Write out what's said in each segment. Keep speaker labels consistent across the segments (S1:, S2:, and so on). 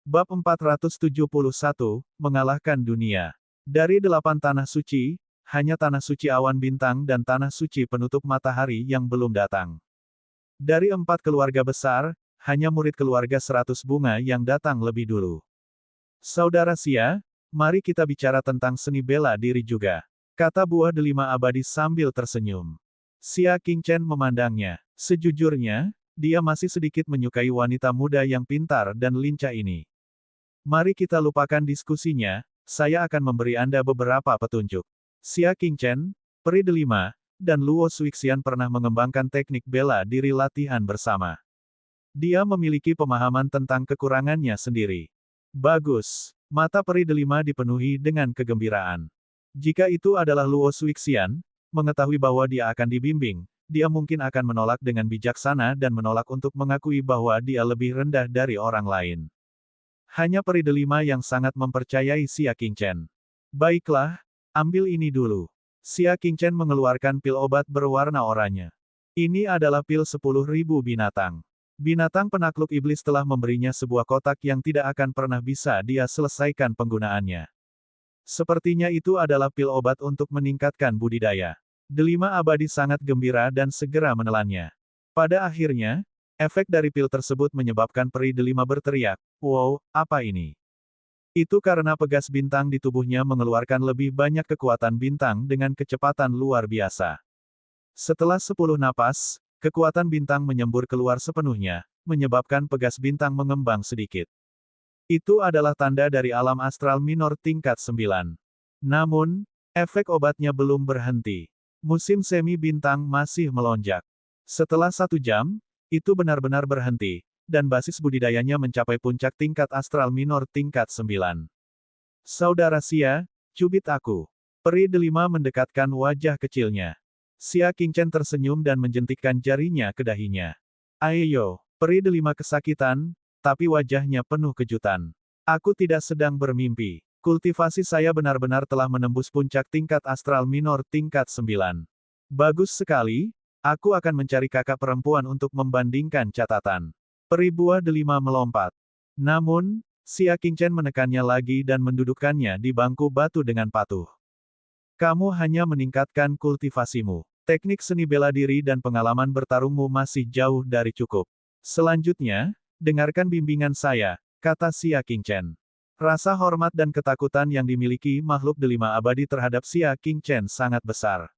S1: Bab 471, Mengalahkan Dunia. Dari 8 tanah suci, hanya tanah suci awan bintang dan tanah suci penutup matahari yang belum datang. Dari 4 keluarga besar, hanya murid keluarga 100 bunga yang datang lebih dulu. Saudara Xia, mari kita bicara tentang seni bela diri juga, kata buah delima abadi sambil tersenyum. Xia Qingchen memandangnya. Sejujurnya, dia masih sedikit menyukai wanita muda yang pintar dan lincah ini. Mari kita lupakan diskusinya, saya akan memberi Anda beberapa petunjuk. Xia Qingchen, peri delima, dan Luo Suixian pernah mengembangkan teknik bela diri latihan bersama. Dia memiliki pemahaman tentang kekurangannya sendiri. Bagus. Mata peri delima dipenuhi dengan kegembiraan. Jika itu adalah Luo Suixian, mengetahui bahwa dia akan dibimbing, dia mungkin akan menolak dengan bijaksana dan menolak untuk mengakui bahwa dia lebih rendah dari orang lain. Hanya peri delima yang sangat mempercayai Xia Qingchen. Baiklah, ambil ini dulu. Xia Qingchen mengeluarkan pil obat berwarna oranye. Ini adalah pil 10.000 binatang. Binatang penakluk iblis telah memberinya sebuah kotak yang tidak akan pernah bisa dia selesaikan penggunaannya. Sepertinya itu adalah pil obat untuk meningkatkan budidaya. Delima abadi sangat gembira dan segera menelannya. Pada akhirnya, efek dari pil tersebut menyebabkan peri delima berteriak, "Wow, apa ini?" Itu karena pegas bintang di tubuhnya mengeluarkan lebih banyak kekuatan bintang dengan kecepatan luar biasa. Setelah 10 napas, kekuatan bintang menyembur keluar sepenuhnya, menyebabkan pegas bintang mengembang sedikit. Itu adalah tanda dari alam astral minor tingkat 9. Namun, efek obatnya belum berhenti. Musim semi bintang masih melonjak. Setelah 1 jam, itu benar-benar berhenti, dan basis budidayanya mencapai puncak tingkat astral minor tingkat 9. Saudara Xia, cubit aku. Peri delima mendekatkan wajah kecilnya. Xia Qingchen tersenyum dan menjentikkan jarinya ke dahinya. Ayo, peri delima kesakitan, tapi wajahnya penuh kejutan. Aku tidak sedang bermimpi. Kultivasi saya benar-benar telah menembus puncak tingkat astral minor tingkat 9. Bagus sekali, aku akan mencari kakak perempuan untuk membandingkan catatan. Peri buah delima melompat. Namun, Xia Qingchen menekannya lagi dan mendudukkannya di bangku batu dengan patuh. Kamu hanya meningkatkan kultivasimu. Teknik seni bela diri dan pengalaman bertarungmu masih jauh dari cukup. Selanjutnya, dengarkan bimbingan saya, kata Xia Qingchen. Rasa hormat dan ketakutan yang dimiliki makhluk delima abadi terhadap Xia Qingchen sangat besar.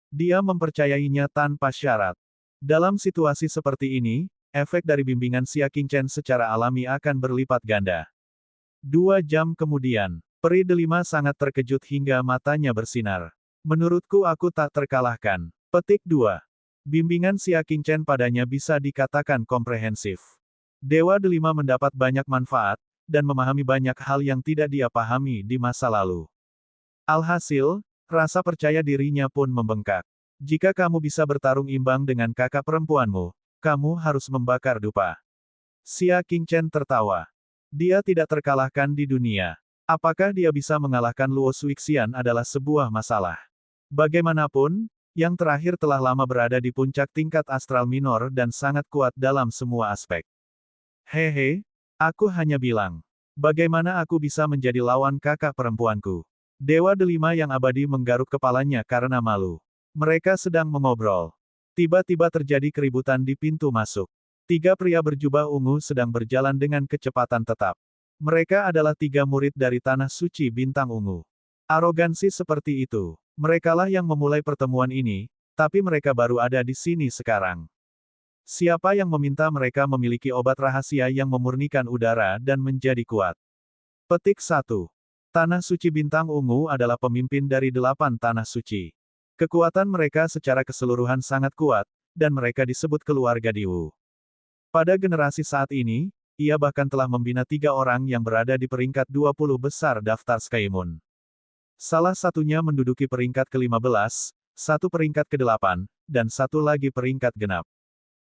S1: Dia mempercayainya tanpa syarat. Dalam situasi seperti ini, efek dari bimbingan Xia Qingchen secara alami akan berlipat ganda. 2 jam kemudian, peri delima sangat terkejut hingga matanya bersinar. Menurutku aku tak terkalahkan. Petik 2. Bimbingan Xia Qingchen padanya bisa dikatakan komprehensif. Dewa delima mendapat banyak manfaat, dan memahami banyak hal yang tidak dia pahami di masa lalu. Alhasil, rasa percaya dirinya pun membengkak. Jika kamu bisa bertarung imbang dengan kakak perempuanmu, kamu harus membakar dupa. Xia Qingchen tertawa. Dia tidak terkalahkan di dunia. Apakah dia bisa mengalahkan Luo Suixian adalah sebuah masalah. Bagaimanapun, yang terakhir telah lama berada di puncak tingkat astral minor dan sangat kuat dalam semua aspek. Hehe, aku hanya bilang. Bagaimana aku bisa menjadi lawan kakak perempuanku? Dewa delima yang abadi menggaruk kepalanya karena malu. Mereka sedang mengobrol. Tiba-tiba terjadi keributan di pintu masuk. 3 pria berjubah ungu sedang berjalan dengan kecepatan tetap. Mereka adalah 3 murid dari Tanah Suci Bintang Ungu. Arogansi seperti itu. Merekalah yang memulai pertemuan ini, tapi mereka baru ada di sini sekarang. Siapa yang meminta mereka memiliki obat rahasia yang memurnikan udara dan menjadi kuat? Petik 1. Tanah Suci Bintang Ungu adalah pemimpin dari 8 Tanah Suci. Kekuatan mereka secara keseluruhan sangat kuat, dan mereka disebut keluarga Diwu. Pada generasi saat ini, ia bahkan telah membina 3 orang yang berada di peringkat 20 besar daftar Skymoon. Salah satunya menduduki peringkat ke-15, satu peringkat ke-8, dan satu lagi peringkat genap.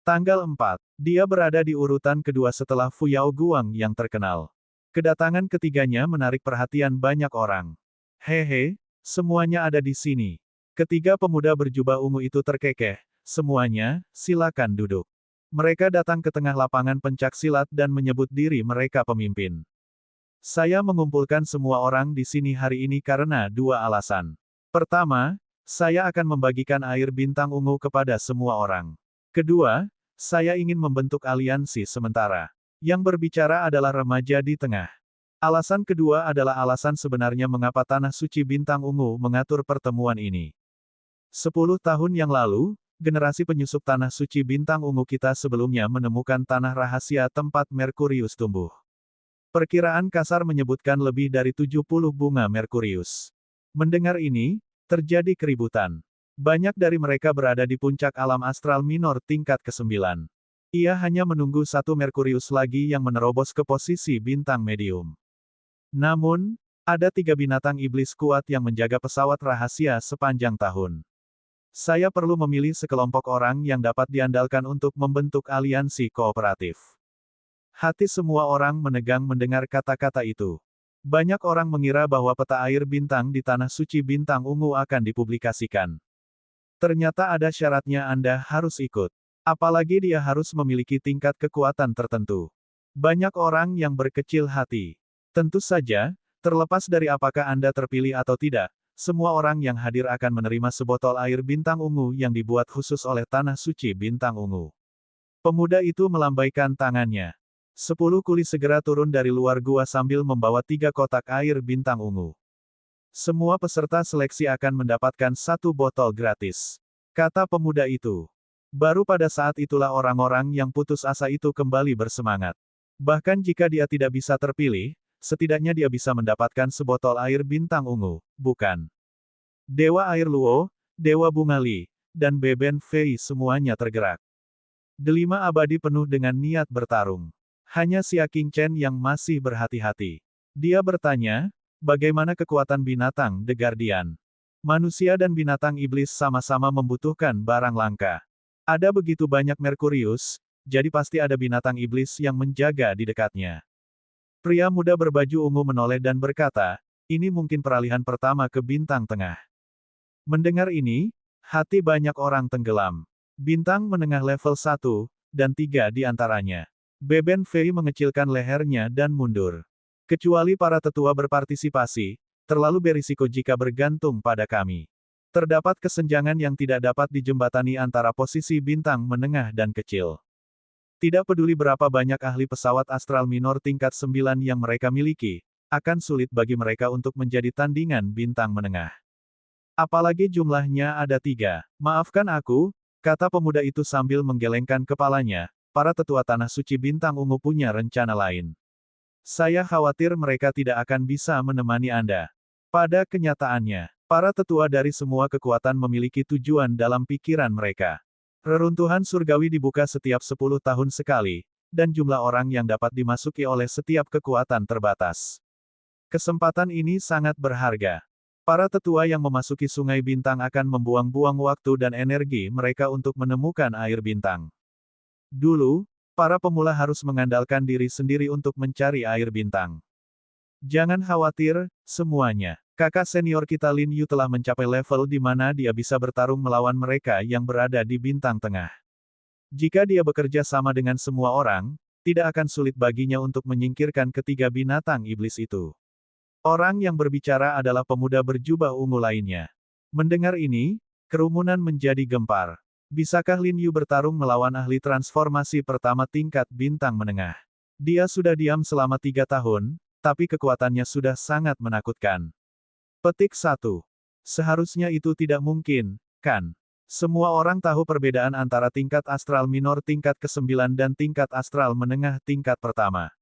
S1: Tanggal 4, dia berada di urutan kedua setelah Fu Yao Guang yang terkenal. Kedatangan ketiganya menarik perhatian banyak orang. Hehe, semuanya ada di sini. Ketiga pemuda berjubah ungu itu terkekeh. Semuanya, silakan duduk. Mereka datang ke tengah lapangan pencaksilat dan menyebut diri mereka pemimpin. Saya mengumpulkan semua orang di sini hari ini karena dua alasan. Pertama, saya akan membagikan air bintang ungu kepada semua orang. Kedua, saya ingin membentuk aliansi sementara. Yang berbicara adalah remaja di tengah. Alasan kedua adalah alasan sebenarnya mengapa Tanah Suci Bintang Ungu mengatur pertemuan ini. 10 tahun yang lalu, generasi penyusup Tanah Suci Bintang Ungu kita sebelumnya menemukan tanah rahasia tempat Merkurius tumbuh. Perkiraan kasar menyebutkan lebih dari 70 bunga Merkurius. Mendengar ini, terjadi keributan. Banyak dari mereka berada di puncak alam astral minor tingkat ke-9. Ia hanya menunggu satu Merkurius lagi yang menerobos ke posisi bintang medium. Namun, ada 3 binatang iblis kuat yang menjaga pesawat rahasia sepanjang tahun. Saya perlu memilih sekelompok orang yang dapat diandalkan untuk membentuk aliansi kooperatif. Hati semua orang menegang mendengar kata-kata itu. Banyak orang mengira bahwa peta air bintang di Tanah Suci Bintang Ungu akan dipublikasikan. Ternyata ada syaratnya Anda harus ikut. Apalagi dia harus memiliki tingkat kekuatan tertentu. Banyak orang yang berkecil hati. Tentu saja, terlepas dari apakah Anda terpilih atau tidak, semua orang yang hadir akan menerima sebotol air bintang ungu yang dibuat khusus oleh Tanah Suci Bintang Ungu. Pemuda itu melambaikan tangannya. 10 kuli segera turun dari luar gua sambil membawa 3 kotak air bintang ungu. Semua peserta seleksi akan mendapatkan 1 botol gratis. Kata pemuda itu. Baru pada saat itulah orang-orang yang putus asa itu kembali bersemangat. Bahkan jika dia tidak bisa terpilih, setidaknya dia bisa mendapatkan sebotol air bintang ungu, bukan? Dewa Air Luo, Dewa Bunga Li, dan Beben Fei semuanya tergerak. Delima abadi penuh dengan niat bertarung. Hanya Xia Qingchen yang masih berhati-hati. Dia bertanya, bagaimana kekuatan binatang The Guardian? Manusia dan binatang iblis sama-sama membutuhkan barang langka. Ada begitu banyak Merkurius, jadi pasti ada binatang iblis yang menjaga di dekatnya. Pria muda berbaju ungu menoleh dan berkata, ini mungkin peralihan pertama ke bintang tengah. Mendengar ini, hati banyak orang tenggelam. Bintang menengah level 1, dan 3 di antaranya. Beben Fei mengecilkan lehernya dan mundur. Kecuali para tetua berpartisipasi, terlalu berisiko jika bergantung pada kami. Terdapat kesenjangan yang tidak dapat dijembatani antara posisi bintang menengah dan kecil. Tidak peduli berapa banyak ahli pesawat astral minor tingkat 9 yang mereka miliki, akan sulit bagi mereka untuk menjadi tandingan bintang menengah. Apalagi jumlahnya ada 3. Maafkan aku, kata pemuda itu sambil menggelengkan kepalanya, para tetua Tanah Suci Bintang Ungu punya rencana lain. Saya khawatir mereka tidak akan bisa menemani Anda. Pada kenyataannya, para tetua dari semua kekuatan memiliki tujuan dalam pikiran mereka. Reruntuhan surgawi dibuka setiap 10 tahun sekali, dan jumlah orang yang dapat dimasuki oleh setiap kekuatan terbatas. Kesempatan ini sangat berharga. Para tetua yang memasuki Sungai Bintang akan membuang-buang waktu dan energi mereka untuk menemukan air bintang. Dulu, para pemula harus mengandalkan diri sendiri untuk mencari air bintang. Jangan khawatir, semuanya. Kakak senior kita Lin Yu telah mencapai level di mana dia bisa bertarung melawan mereka yang berada di bintang tengah. Jika dia bekerja sama dengan semua orang, tidak akan sulit baginya untuk menyingkirkan ketiga binatang iblis itu. Orang yang berbicara adalah pemuda berjubah ungu lainnya. Mendengar ini, kerumunan menjadi gempar. Bisakah Lin Yu bertarung melawan ahli transformasi pertama tingkat bintang menengah? Dia sudah diam selama 3 tahun, tapi kekuatannya sudah sangat menakutkan. Petik 1. Seharusnya itu tidak mungkin, kan? Semua orang tahu perbedaan antara tingkat astral minor tingkat ke-9 dan tingkat astral menengah tingkat pertama.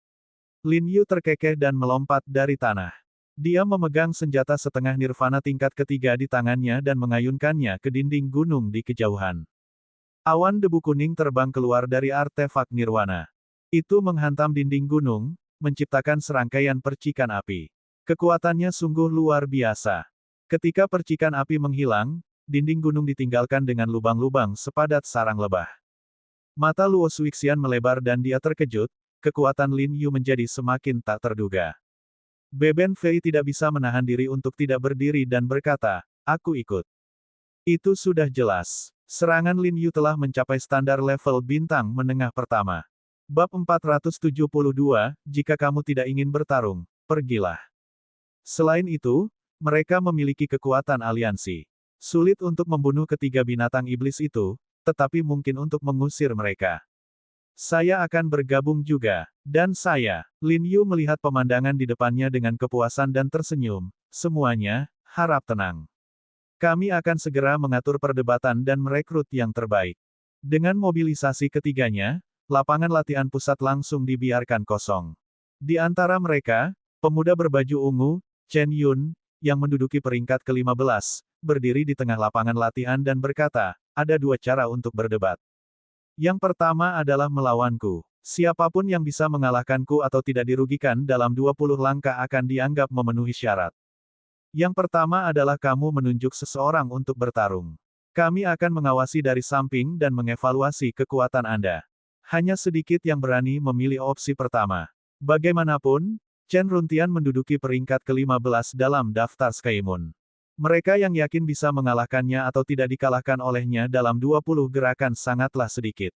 S1: Lin Yu terkekeh dan melompat dari tanah. Dia memegang senjata setengah nirvana tingkat ketiga di tangannya dan mengayunkannya ke dinding gunung di kejauhan. Awan debu kuning terbang keluar dari artefak nirwana. Itu menghantam dinding gunung, menciptakan serangkaian percikan api. Kekuatannya sungguh luar biasa. Ketika percikan api menghilang, dinding gunung ditinggalkan dengan lubang-lubang sepadat sarang lebah. Mata Luo Suixian melebar dan dia terkejut, kekuatan Lin Yu menjadi semakin tak terduga. Beben Fei tidak bisa menahan diri untuk tidak berdiri dan berkata, aku ikut. Itu sudah jelas. Serangan Lin Yu telah mencapai standar level bintang menengah pertama. Bab 472, jika kamu tidak ingin bertarung, pergilah. Selain itu, mereka memiliki kekuatan aliansi. Sulit untuk membunuh ketiga binatang iblis itu, tetapi mungkin untuk mengusir mereka. Saya akan bergabung juga. Dan saya, Lin Yu melihat pemandangan di depannya dengan kepuasan dan tersenyum. Semuanya, harap tenang. Kami akan segera mengatur perdebatan dan merekrut yang terbaik. Dengan mobilisasi ketiganya, lapangan latihan pusat langsung dibiarkan kosong. Di antara mereka, pemuda berbaju ungu, Chen Yun, yang menduduki peringkat ke-15, berdiri di tengah lapangan latihan dan berkata, ada dua cara untuk berdebat. Yang pertama adalah melawanku. Siapapun yang bisa mengalahkanku atau tidak dirugikan dalam 20 langkah akan dianggap memenuhi syarat. Yang pertama adalah kamu menunjuk seseorang untuk bertarung. Kami akan mengawasi dari samping dan mengevaluasi kekuatan Anda. Hanya sedikit yang berani memilih opsi pertama. Bagaimanapun, Chen Runtian menduduki peringkat ke-15 dalam daftar Skymoon. Mereka yang yakin bisa mengalahkannya atau tidak dikalahkan olehnya dalam 20 gerakan sangatlah sedikit.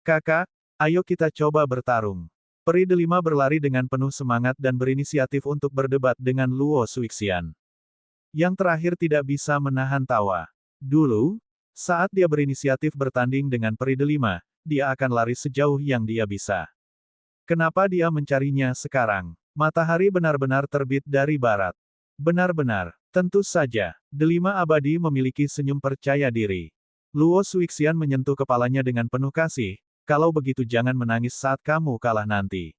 S1: Kakak, ayo kita coba bertarung. Peri delima berlari dengan penuh semangat dan berinisiatif untuk berdebat dengan Luo Suixian. Yang terakhir tidak bisa menahan tawa. Dulu, saat dia berinisiatif bertanding dengan peri delima, dia akan lari sejauh yang dia bisa. Kenapa dia mencarinya sekarang? Matahari benar-benar terbit dari barat. Benar-benar, tentu saja, delima abadi memiliki senyum percaya diri. Luo Suixian menyentuh kepalanya dengan penuh kasih. Kalau begitu jangan menangis saat kamu kalah nanti.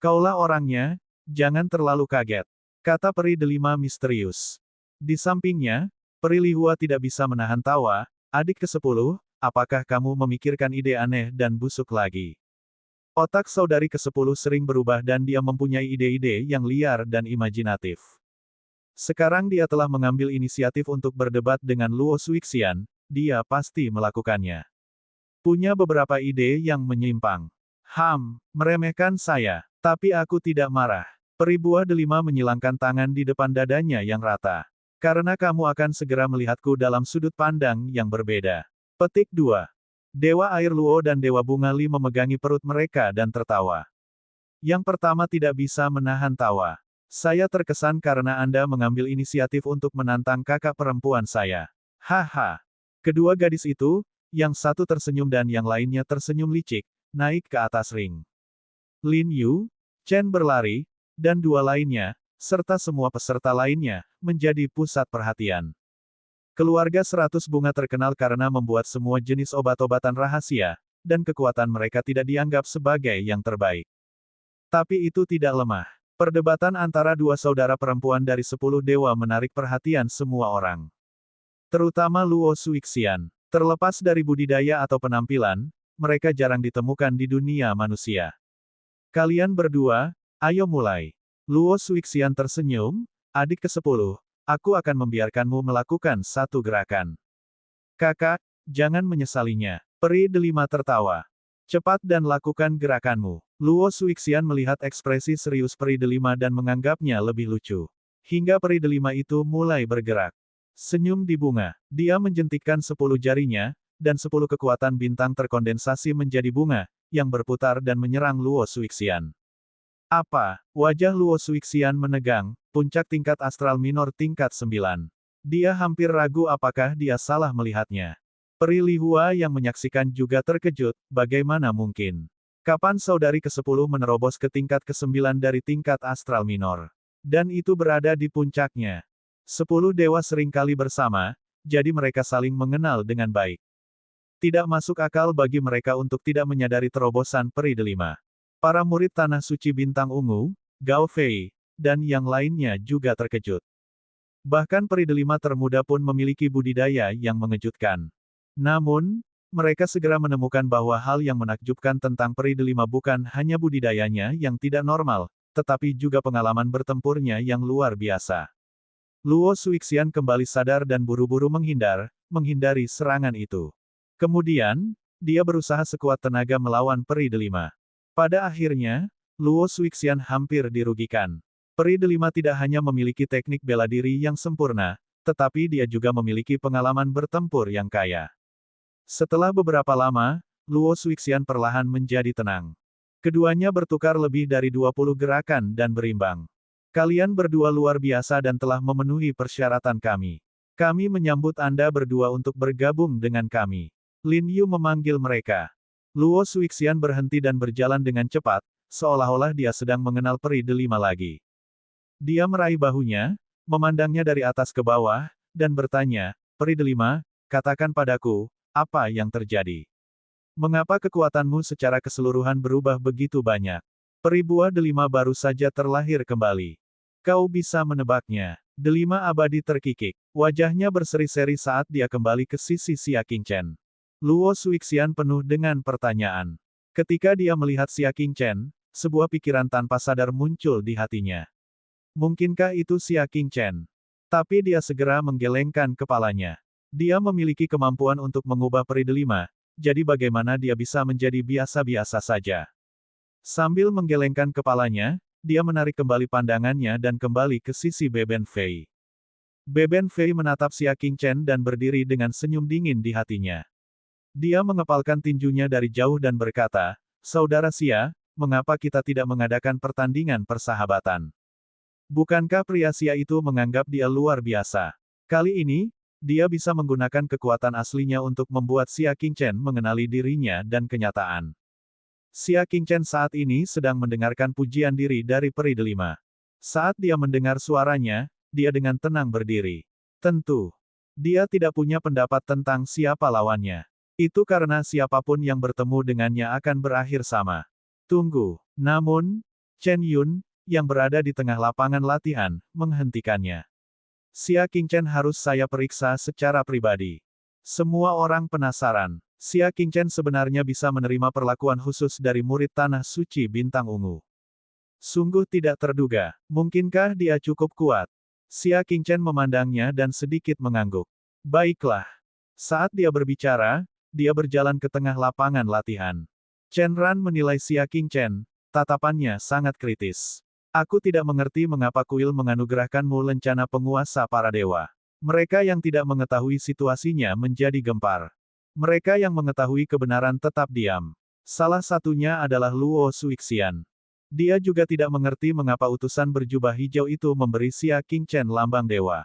S1: Kaulah orangnya, jangan terlalu kaget. Kata peri delima misterius. Di sampingnya, peri Lihua tidak bisa menahan tawa, adik ke-10, apakah kamu memikirkan ide aneh dan busuk lagi? Otak saudari ke-10 sering berubah dan dia mempunyai ide-ide yang liar dan imajinatif. Sekarang dia telah mengambil inisiatif untuk berdebat dengan Luo Suixian, dia pasti melakukannya. Punya beberapa ide yang menyimpang. Meremehkan saya. Tapi aku tidak marah. Peri buah delima menyilangkan tangan di depan dadanya yang rata. Karena kamu akan segera melihatku dalam sudut pandang yang berbeda. Petik 2. Dewa Air Luo dan Dewa Bunga Li memegangi perut mereka dan tertawa. Yang pertama tidak bisa menahan tawa. Saya terkesan karena Anda mengambil inisiatif untuk menantang kakak perempuan saya. Haha. Kedua gadis itu, yang satu tersenyum dan yang lainnya tersenyum licik, naik ke atas ring. Lin Yu, Chen berlari, dan dua lainnya, serta semua peserta lainnya, menjadi pusat perhatian. Keluarga 100 bunga terkenal karena membuat semua jenis obat-obatan rahasia, dan kekuatan mereka tidak dianggap sebagai yang terbaik. Tapi itu tidak lemah. Perdebatan antara dua saudara perempuan dari 10 dewa menarik perhatian semua orang. Terutama Luo Suixian. Terlepas dari budidaya atau penampilan, mereka jarang ditemukan di dunia manusia. Kalian berdua, ayo mulai. Luo Suixian tersenyum, adik ke-10, aku akan membiarkanmu melakukan satu gerakan. Kakak, jangan menyesalinya. Peri delima tertawa. Cepat dan lakukan gerakanmu. Luo Suixian melihat ekspresi serius peri delima dan menganggapnya lebih lucu. Hingga peri delima itu mulai bergerak. Senyum di bunga. Dia menjentikkan 10 jarinya, dan 10 kekuatan bintang terkondensasi menjadi bunga, yang berputar dan menyerang Luo Suixian. Apa? Wajah Luo Suixian menegang, puncak tingkat astral minor tingkat 9. Dia hampir ragu apakah dia salah melihatnya. Peri Lihua yang menyaksikan juga terkejut, bagaimana mungkin? Kapan saudari ke-10 menerobos ke tingkat ke-9 dari tingkat astral minor? Dan itu berada di puncaknya. 10 dewa seringkali bersama, jadi mereka saling mengenal dengan baik. Tidak masuk akal bagi mereka untuk tidak menyadari terobosan peri delima. Para murid Tanah Suci Bintang Ungu, Gao Fei, dan yang lainnya juga terkejut. Bahkan peri delima termuda pun memiliki budidaya yang mengejutkan. Namun, mereka segera menemukan bahwa hal yang menakjubkan tentang peri delima bukan hanya budidayanya yang tidak normal, tetapi juga pengalaman bertempurnya yang luar biasa. Luo Suixian kembali sadar dan buru-buru menghindari serangan itu. Kemudian, dia berusaha sekuat tenaga melawan peri delima. Pada akhirnya, Luo Suixian hampir dirugikan. Peri delima tidak hanya memiliki teknik bela diri yang sempurna, tetapi dia juga memiliki pengalaman bertempur yang kaya. Setelah beberapa lama, Luo Suixian perlahan menjadi tenang. Keduanya bertukar lebih dari 20 gerakan dan berimbang. Kalian berdua luar biasa dan telah memenuhi persyaratan kami. Kami menyambut Anda berdua untuk bergabung dengan kami. Lin Yu memanggil mereka. Luo Suixian berhenti dan berjalan dengan cepat, seolah-olah dia sedang mengenal peri delima lagi. Dia meraih bahunya, memandangnya dari atas ke bawah, dan bertanya, "Peri delima, katakan padaku, apa yang terjadi? Mengapa kekuatanmu secara keseluruhan berubah begitu banyak? Peri buah delima baru saja terlahir kembali. Kau bisa menebaknya." Delima abadi terkikik. Wajahnya berseri-seri saat dia kembali ke sisi Xia Qingchen. Luo Suixian penuh dengan pertanyaan. Ketika dia melihat Xia Qingchen, sebuah pikiran tanpa sadar muncul di hatinya. Mungkinkah itu Xia Qingchen? Tapi dia segera menggelengkan kepalanya. Dia memiliki kemampuan untuk mengubah peri delima, jadi bagaimana dia bisa menjadi biasa-biasa saja? Sambil menggelengkan kepalanya, dia menarik kembali pandangannya dan kembali ke sisi Beben Fei. Beben Fei menatap Xia Qingchen dan berdiri dengan senyum dingin di hatinya. Dia mengepalkan tinjunya dari jauh dan berkata, "Saudara Xia, mengapa kita tidak mengadakan pertandingan persahabatan? Bukankah pria Xia itu menganggap dia luar biasa? Kali ini, dia bisa menggunakan kekuatan aslinya untuk membuat Xia Qingchen mengenali dirinya dan kenyataan." Xia Qingchen saat ini sedang mendengarkan pujian diri dari peri delima. Saat dia mendengar suaranya, dia dengan tenang berdiri. Tentu, dia tidak punya pendapat tentang siapa lawannya. Itu karena siapapun yang bertemu dengannya akan berakhir sama. Tunggu. Namun, Chen Yun, yang berada di tengah lapangan latihan, menghentikannya. Xia Qingchen harus saya periksa secara pribadi. Semua orang penasaran. Xia Qingchen sebenarnya bisa menerima perlakuan khusus dari murid Tanah Suci Bintang Ungu. Sungguh tidak terduga. Mungkinkah dia cukup kuat? Xia Qingchen memandangnya dan sedikit mengangguk. Baiklah. Saat dia berbicara, dia berjalan ke tengah lapangan latihan. Chen Ran menilai Xia Qingchen, tatapannya sangat kritis. Aku tidak mengerti mengapa kuil menganugerahkanmu lencana penguasa para dewa. Mereka yang tidak mengetahui situasinya menjadi gempar. Mereka yang mengetahui kebenaran tetap diam. Salah satunya adalah Luo Suixian. Dia juga tidak mengerti mengapa utusan berjubah hijau itu memberi Xia Qingchen lambang dewa.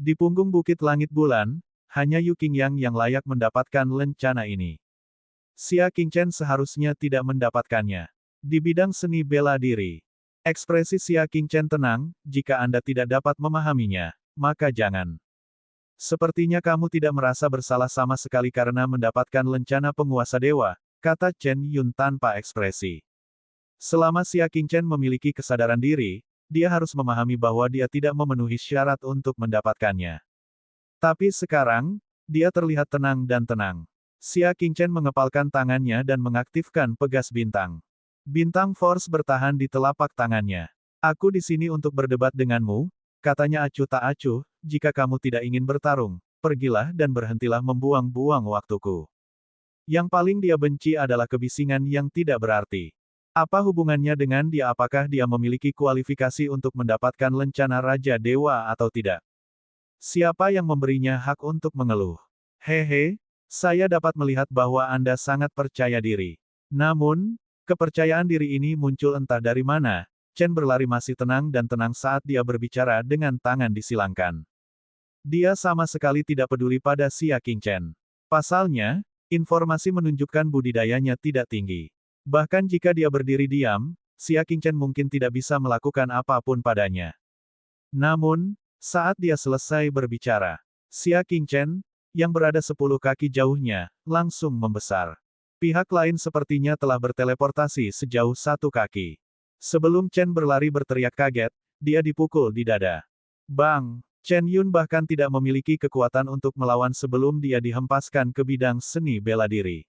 S1: Di punggung Bukit Langit Bulan, hanya Yu Qingyang yang layak mendapatkan lencana ini. Xia Qingchen seharusnya tidak mendapatkannya. Di bidang seni bela diri, ekspresi Xia Qingchen tenang, jika Anda tidak dapat memahaminya, maka jangan. Sepertinya kamu tidak merasa bersalah sama sekali karena mendapatkan lencana penguasa dewa, kata Chen Yun tanpa ekspresi. Selama Xia Qingchen memiliki kesadaran diri, dia harus memahami bahwa dia tidak memenuhi syarat untuk mendapatkannya. Tapi sekarang, dia terlihat tenang dan tenang. Xia Qingchen mengepalkan tangannya dan mengaktifkan pegas bintang. Bintang Force bertahan di telapak tangannya. Aku di sini untuk berdebat denganmu, katanya acuh tak acuh, jika kamu tidak ingin bertarung, pergilah dan berhentilah membuang-buang waktuku. Yang paling dia benci adalah kebisingan yang tidak berarti. Apa hubungannya dengan dia? Apakah dia memiliki kualifikasi untuk mendapatkan lencana Raja Dewa atau tidak? Siapa yang memberinya hak untuk mengeluh? Hehe, saya dapat melihat bahwa Anda sangat percaya diri. Namun, kepercayaan diri ini muncul entah dari mana. Chen berlari masih tenang dan tenang saat dia berbicara dengan tangan disilangkan. Dia sama sekali tidak peduli pada Xia Qingchen. Pasalnya, informasi menunjukkan budidayanya tidak tinggi. Bahkan jika dia berdiri diam, Xia Qingchen mungkin tidak bisa melakukan apapun padanya. Namun, saat dia selesai berbicara, Xia Qingchen, yang berada 10 kaki jauhnya, langsung membesar. Pihak lain sepertinya telah berteleportasi sejauh 1 kaki. Sebelum Chen berlari berteriak kaget, dia dipukul di dada. Bang! Chen Yun bahkan tidak memiliki kekuatan untuk melawan sebelum dia dihempaskan ke bidang seni bela diri.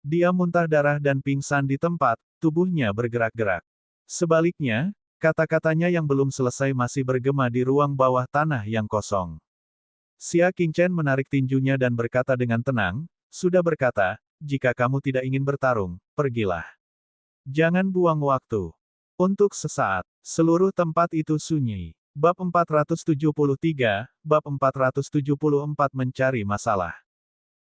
S1: Dia muntah darah dan pingsan di tempat, tubuhnya bergerak-gerak. Sebaliknya, kata-katanya yang belum selesai masih bergema di ruang bawah tanah yang kosong. Xia Qingchen menarik tinjunya dan berkata dengan tenang, sudah berkata, jika kamu tidak ingin bertarung, pergilah. Jangan buang waktu. Untuk sesaat, seluruh tempat itu sunyi. Bab 473, Bab 474 mencari masalah.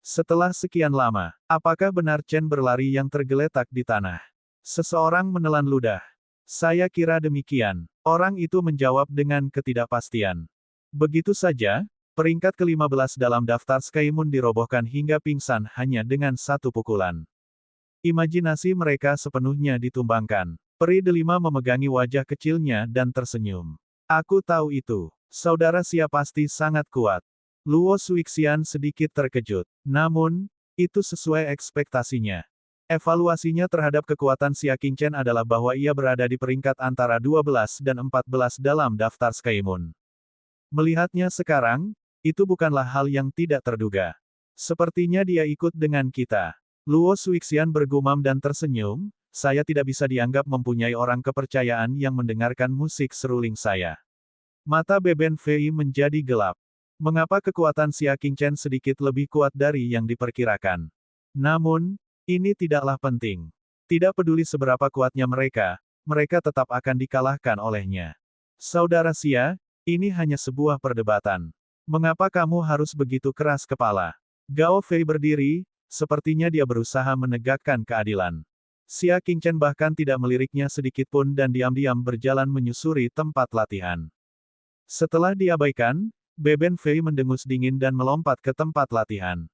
S1: Setelah sekian lama, apakah benar Chen berlari yang tergeletak di tanah? Seseorang menelan ludah. Saya kira demikian. Orang itu menjawab dengan ketidakpastian. Begitu saja, peringkat ke-15 dalam daftar Skymoon dirobohkan hingga pingsan hanya dengan satu pukulan. Imajinasi mereka sepenuhnya ditumbangkan. Peri delima memegangi wajah kecilnya dan tersenyum. Aku tahu itu. Saudara Xia pasti sangat kuat. Luo Suixian sedikit terkejut. Namun, itu sesuai ekspektasinya. Evaluasinya terhadap kekuatan Xia Qingchen adalah bahwa ia berada di peringkat antara 12 dan 14 dalam daftar Skymoon. Melihatnya sekarang, itu bukanlah hal yang tidak terduga. Sepertinya dia ikut dengan kita. Luo Suixian bergumam dan tersenyum, saya tidak bisa dianggap mempunyai orang kepercayaan yang mendengarkan musik seruling saya. Mata Beben Fei menjadi gelap. Mengapa kekuatan Xia Qingchen sedikit lebih kuat dari yang diperkirakan? Namun, ini tidaklah penting. Tidak peduli seberapa kuatnya mereka tetap akan dikalahkan olehnya. Saudara Xia, ini hanya sebuah perdebatan. Mengapa kamu harus begitu keras kepala? Gao Fei berdiri, sepertinya dia berusaha menegakkan keadilan. Xia Qingchen bahkan tidak meliriknya sedikitpun dan diam-diam berjalan menyusuri tempat latihan. Setelah diabaikan, Beben Fei mendengus dingin dan melompat ke tempat latihan.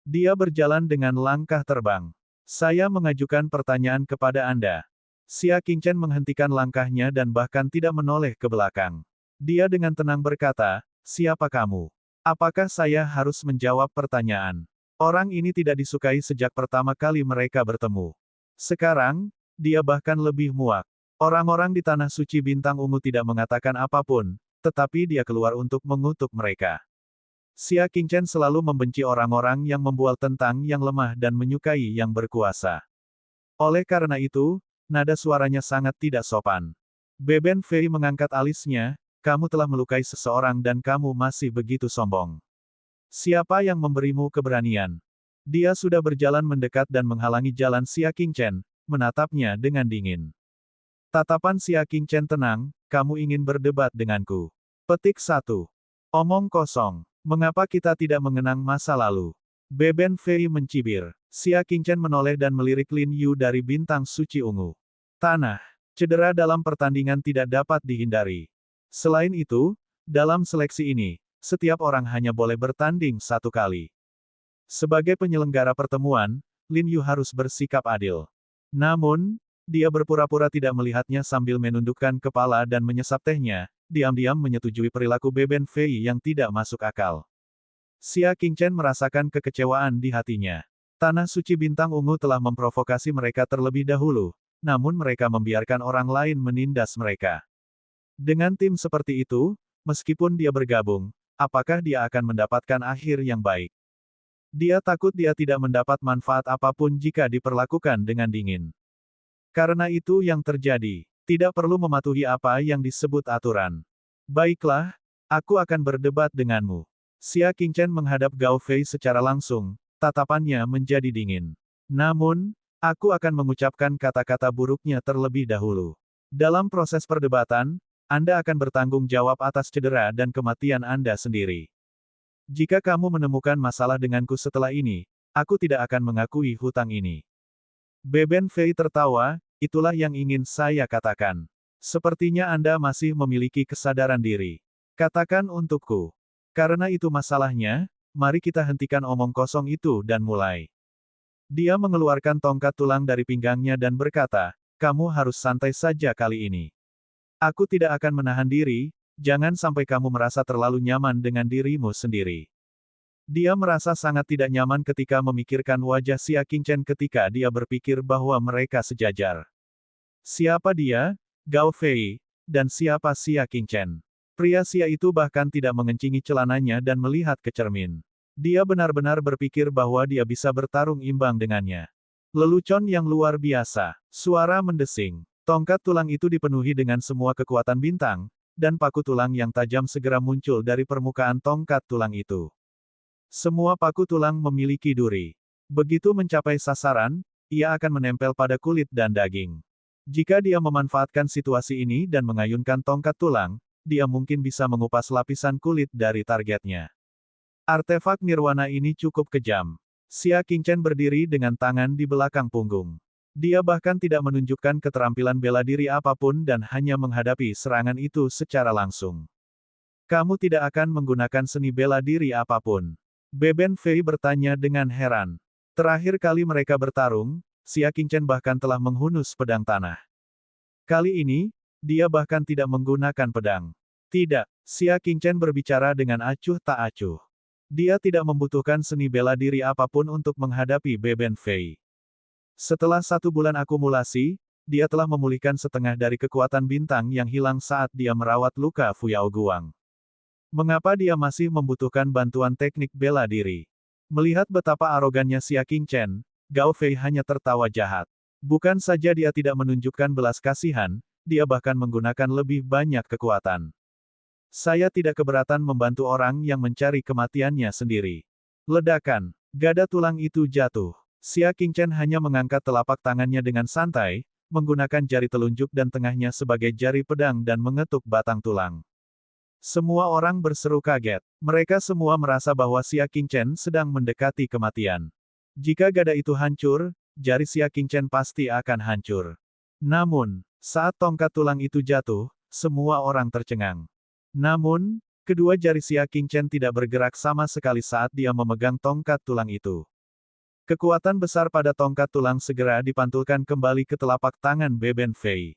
S1: Dia berjalan dengan langkah terbang. Saya mengajukan pertanyaan kepada Anda. Xia Qingchen menghentikan langkahnya dan bahkan tidak menoleh ke belakang. Dia dengan tenang berkata, siapa kamu? Apakah saya harus menjawab pertanyaan? Orang ini tidak disukai sejak pertama kali mereka bertemu. Sekarang, dia bahkan lebih muak. Orang-orang di Tanah Suci Bintang Ungu tidak mengatakan apapun, tetapi dia keluar untuk mengutuk mereka. Xia Qingchen selalu membenci orang-orang yang membual tentang yang lemah dan menyukai yang berkuasa. Oleh karena itu, nada suaranya sangat tidak sopan. Beben Fei mengangkat alisnya, kamu telah melukai seseorang dan kamu masih begitu sombong. Siapa yang memberimu keberanian? Dia sudah berjalan mendekat dan menghalangi jalan Xia Qingchen, menatapnya dengan dingin. Tatapan Xia Qingchen tenang, kamu ingin berdebat denganku. Petik 1. Omong kosong. Mengapa kita tidak mengenang masa lalu? Beben Fei mencibir. Xia Qingchen menoleh dan melirik Lin Yu dari bintang suci ungu. Tanah. Cedera dalam pertandingan tidak dapat dihindari. Selain itu, dalam seleksi ini, setiap orang hanya boleh bertanding satu kali. Sebagai penyelenggara pertemuan, Lin Yu harus bersikap adil. Namun, dia berpura-pura tidak melihatnya sambil menundukkan kepala dan menyesap tehnya, diam-diam menyetujui perilaku Beben Fei yang tidak masuk akal. Xia Qingchen merasakan kekecewaan di hatinya. Tanah Suci Bintang Ungu telah memprovokasi mereka terlebih dahulu, namun mereka membiarkan orang lain menindas mereka. Dengan tim seperti itu, meskipun dia bergabung, apakah dia akan mendapatkan akhir yang baik? Dia takut dia tidak mendapat manfaat apapun jika diperlakukan dengan dingin. Karena itu yang terjadi, tidak perlu mematuhi apa yang disebut aturan. Baiklah, aku akan berdebat denganmu. Xia Qingchen menghadap Gao Fei secara langsung, tatapannya menjadi dingin. Namun, aku akan mengucapkan kata-kata buruknya terlebih dahulu. Dalam proses perdebatan, Anda akan bertanggung jawab atas cedera dan kematian Anda sendiri. Jika kamu menemukan masalah denganku setelah ini, aku tidak akan mengakui hutang ini. Beben Fei tertawa, itulah yang ingin saya katakan. Sepertinya Anda masih memiliki kesadaran diri. Katakan untukku. Karena itu masalahnya, mari kita hentikan omong kosong itu dan mulai. Dia mengeluarkan tongkat tulang dari pinggangnya dan berkata, kamu harus santai saja kali ini. Aku tidak akan menahan diri, jangan sampai kamu merasa terlalu nyaman dengan dirimu sendiri. Dia merasa sangat tidak nyaman ketika memikirkan wajah Xia Qingchen ketika dia berpikir bahwa mereka sejajar. Siapa dia, Gao Fei, dan siapa Xia Qingchen? Pria Xia itu bahkan tidak mengencingi celananya dan melihat ke cermin. Dia benar-benar berpikir bahwa dia bisa bertarung imbang dengannya. Lelucon yang luar biasa. Suara mendesing. Tongkat tulang itu dipenuhi dengan semua kekuatan bintang, dan paku tulang yang tajam segera muncul dari permukaan tongkat tulang itu. Semua paku tulang memiliki duri. Begitu mencapai sasaran, ia akan menempel pada kulit dan daging. Jika dia memanfaatkan situasi ini dan mengayunkan tongkat tulang, dia mungkin bisa mengupas lapisan kulit dari targetnya. Artefak nirwana ini cukup kejam. Xia Qingchen berdiri dengan tangan di belakang punggung. Dia bahkan tidak menunjukkan keterampilan bela diri apapun dan hanya menghadapi serangan itu secara langsung. Kamu tidak akan menggunakan seni bela diri apapun. Beben Fei bertanya dengan heran. Terakhir kali mereka bertarung, Xia Qingchen bahkan telah menghunus pedang tanah. Kali ini, dia bahkan tidak menggunakan pedang. Tidak, Xia Qingchen berbicara dengan acuh tak acuh. Dia tidak membutuhkan seni bela diri apapun untuk menghadapi Beben Fei. Setelah 1 bulan akumulasi, dia telah memulihkan setengah dari kekuatan bintang yang hilang saat dia merawat luka Fuyao Guang. Mengapa dia masih membutuhkan bantuan teknik bela diri? Melihat betapa arogannya Xia Qingchen, Gao Fei hanya tertawa jahat. Bukan saja dia tidak menunjukkan belas kasihan, dia bahkan menggunakan lebih banyak kekuatan. Saya tidak keberatan membantu orang yang mencari kematiannya sendiri. Ledakan. Gada tulang itu jatuh. Xia Qingchen hanya mengangkat telapak tangannya dengan santai, menggunakan jari telunjuk dan tengahnya sebagai jari pedang dan mengetuk batang tulang. Semua orang berseru kaget. Mereka semua merasa bahwa Xia Qingchen sedang mendekati kematian. Jika gada itu hancur, jari Xia Qingchen pasti akan hancur. Namun, saat tongkat tulang itu jatuh, semua orang tercengang. Namun, kedua jari Xia Qingchen tidak bergerak sama sekali saat dia memegang tongkat tulang itu. Kekuatan besar pada tongkat tulang segera dipantulkan kembali ke telapak tangan Beben Fei.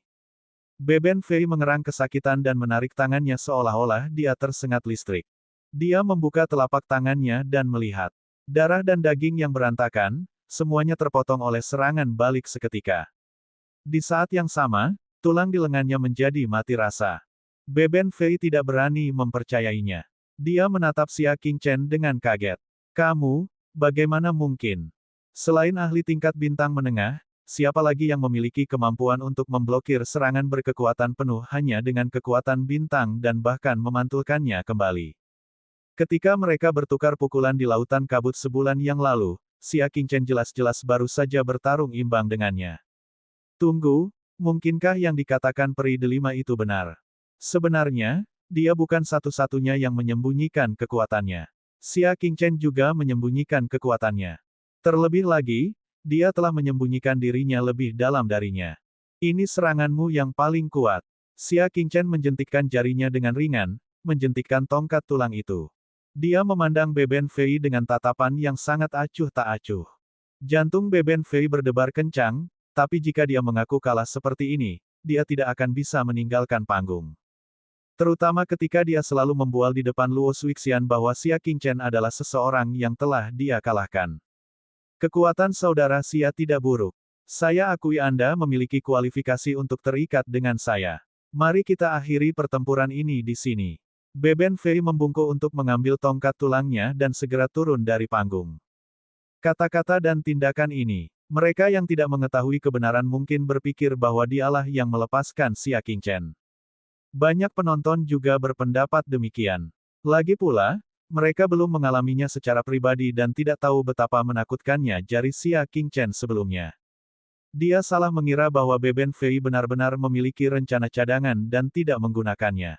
S1: Beben Fei mengerang kesakitan dan menarik tangannya seolah-olah dia tersengat listrik. Dia membuka telapak tangannya dan melihat. Darah dan daging yang berantakan, semuanya terpotong oleh serangan balik seketika. Di saat yang sama, tulang di lengannya menjadi mati rasa. Beben Fei tidak berani mempercayainya. Dia menatap Xia Qingchen dengan kaget. Kamu, bagaimana mungkin? Selain ahli tingkat bintang menengah, siapa lagi yang memiliki kemampuan untuk memblokir serangan berkekuatan penuh hanya dengan kekuatan bintang dan bahkan memantulkannya kembali? Ketika mereka bertukar pukulan di lautan kabut sebulan yang lalu, Xia Qingchen jelas-jelas baru saja bertarung imbang dengannya. Tunggu, mungkinkah yang dikatakan peri delima itu benar? Sebenarnya, dia bukan satu-satunya yang menyembunyikan kekuatannya. Xia Qingchen juga menyembunyikan kekuatannya. Terlebih lagi, dia telah menyembunyikan dirinya lebih dalam darinya. Ini seranganmu yang paling kuat. Xia Qingchen menjentikkan jarinya dengan ringan, menjentikkan tongkat tulang itu. Dia memandang Beben Fei dengan tatapan yang sangat acuh tak acuh. Jantung Beben Fei berdebar kencang, tapi jika dia mengaku kalah seperti ini, dia tidak akan bisa meninggalkan panggung. Terutama ketika dia selalu membual di depan Luo Shuixian bahwa Xia Qingchen adalah seseorang yang telah dia kalahkan. Kekuatan saudara Xia tidak buruk. Saya akui Anda memiliki kualifikasi untuk terikat dengan saya. Mari kita akhiri pertempuran ini di sini. Beben Fei membungkuk untuk mengambil tongkat tulangnya dan segera turun dari panggung. Kata-kata dan tindakan ini, mereka yang tidak mengetahui kebenaran mungkin berpikir bahwa dialah yang melepaskan Xia Qingchen. Banyak penonton juga berpendapat demikian. Lagi pula, mereka belum mengalaminya secara pribadi dan tidak tahu betapa menakutkannya jari Xia Qingchen sebelumnya. Dia salah mengira bahwa Beben Fei benar-benar memiliki rencana cadangan dan tidak menggunakannya.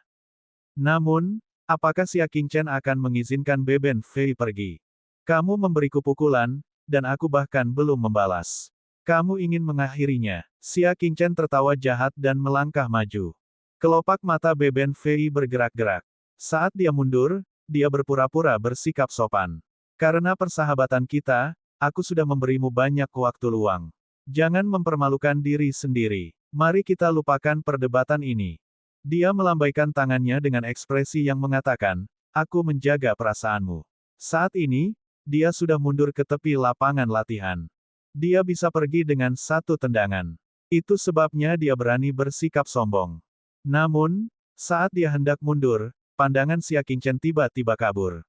S1: Namun, apakah Xia Qingchen akan mengizinkan Beben Fei pergi? Kamu memberiku pukulan, dan aku bahkan belum membalas. Kamu ingin mengakhirinya. Xia Qingchen tertawa jahat dan melangkah maju. Kelopak mata Beben Fei bergerak-gerak. Saat dia mundur, dia berpura-pura bersikap sopan. Karena persahabatan kita, aku sudah memberimu banyak waktu luang. Jangan mempermalukan diri sendiri. Mari kita lupakan perdebatan ini. Dia melambaikan tangannya dengan ekspresi yang mengatakan, aku menjaga perasaanmu. Saat ini, dia sudah mundur ke tepi lapangan latihan. Dia bisa pergi dengan satu tendangan. Itu sebabnya dia berani bersikap sombong. Namun, saat dia hendak mundur, pandangan Xia Qingchen tiba-tiba kabur.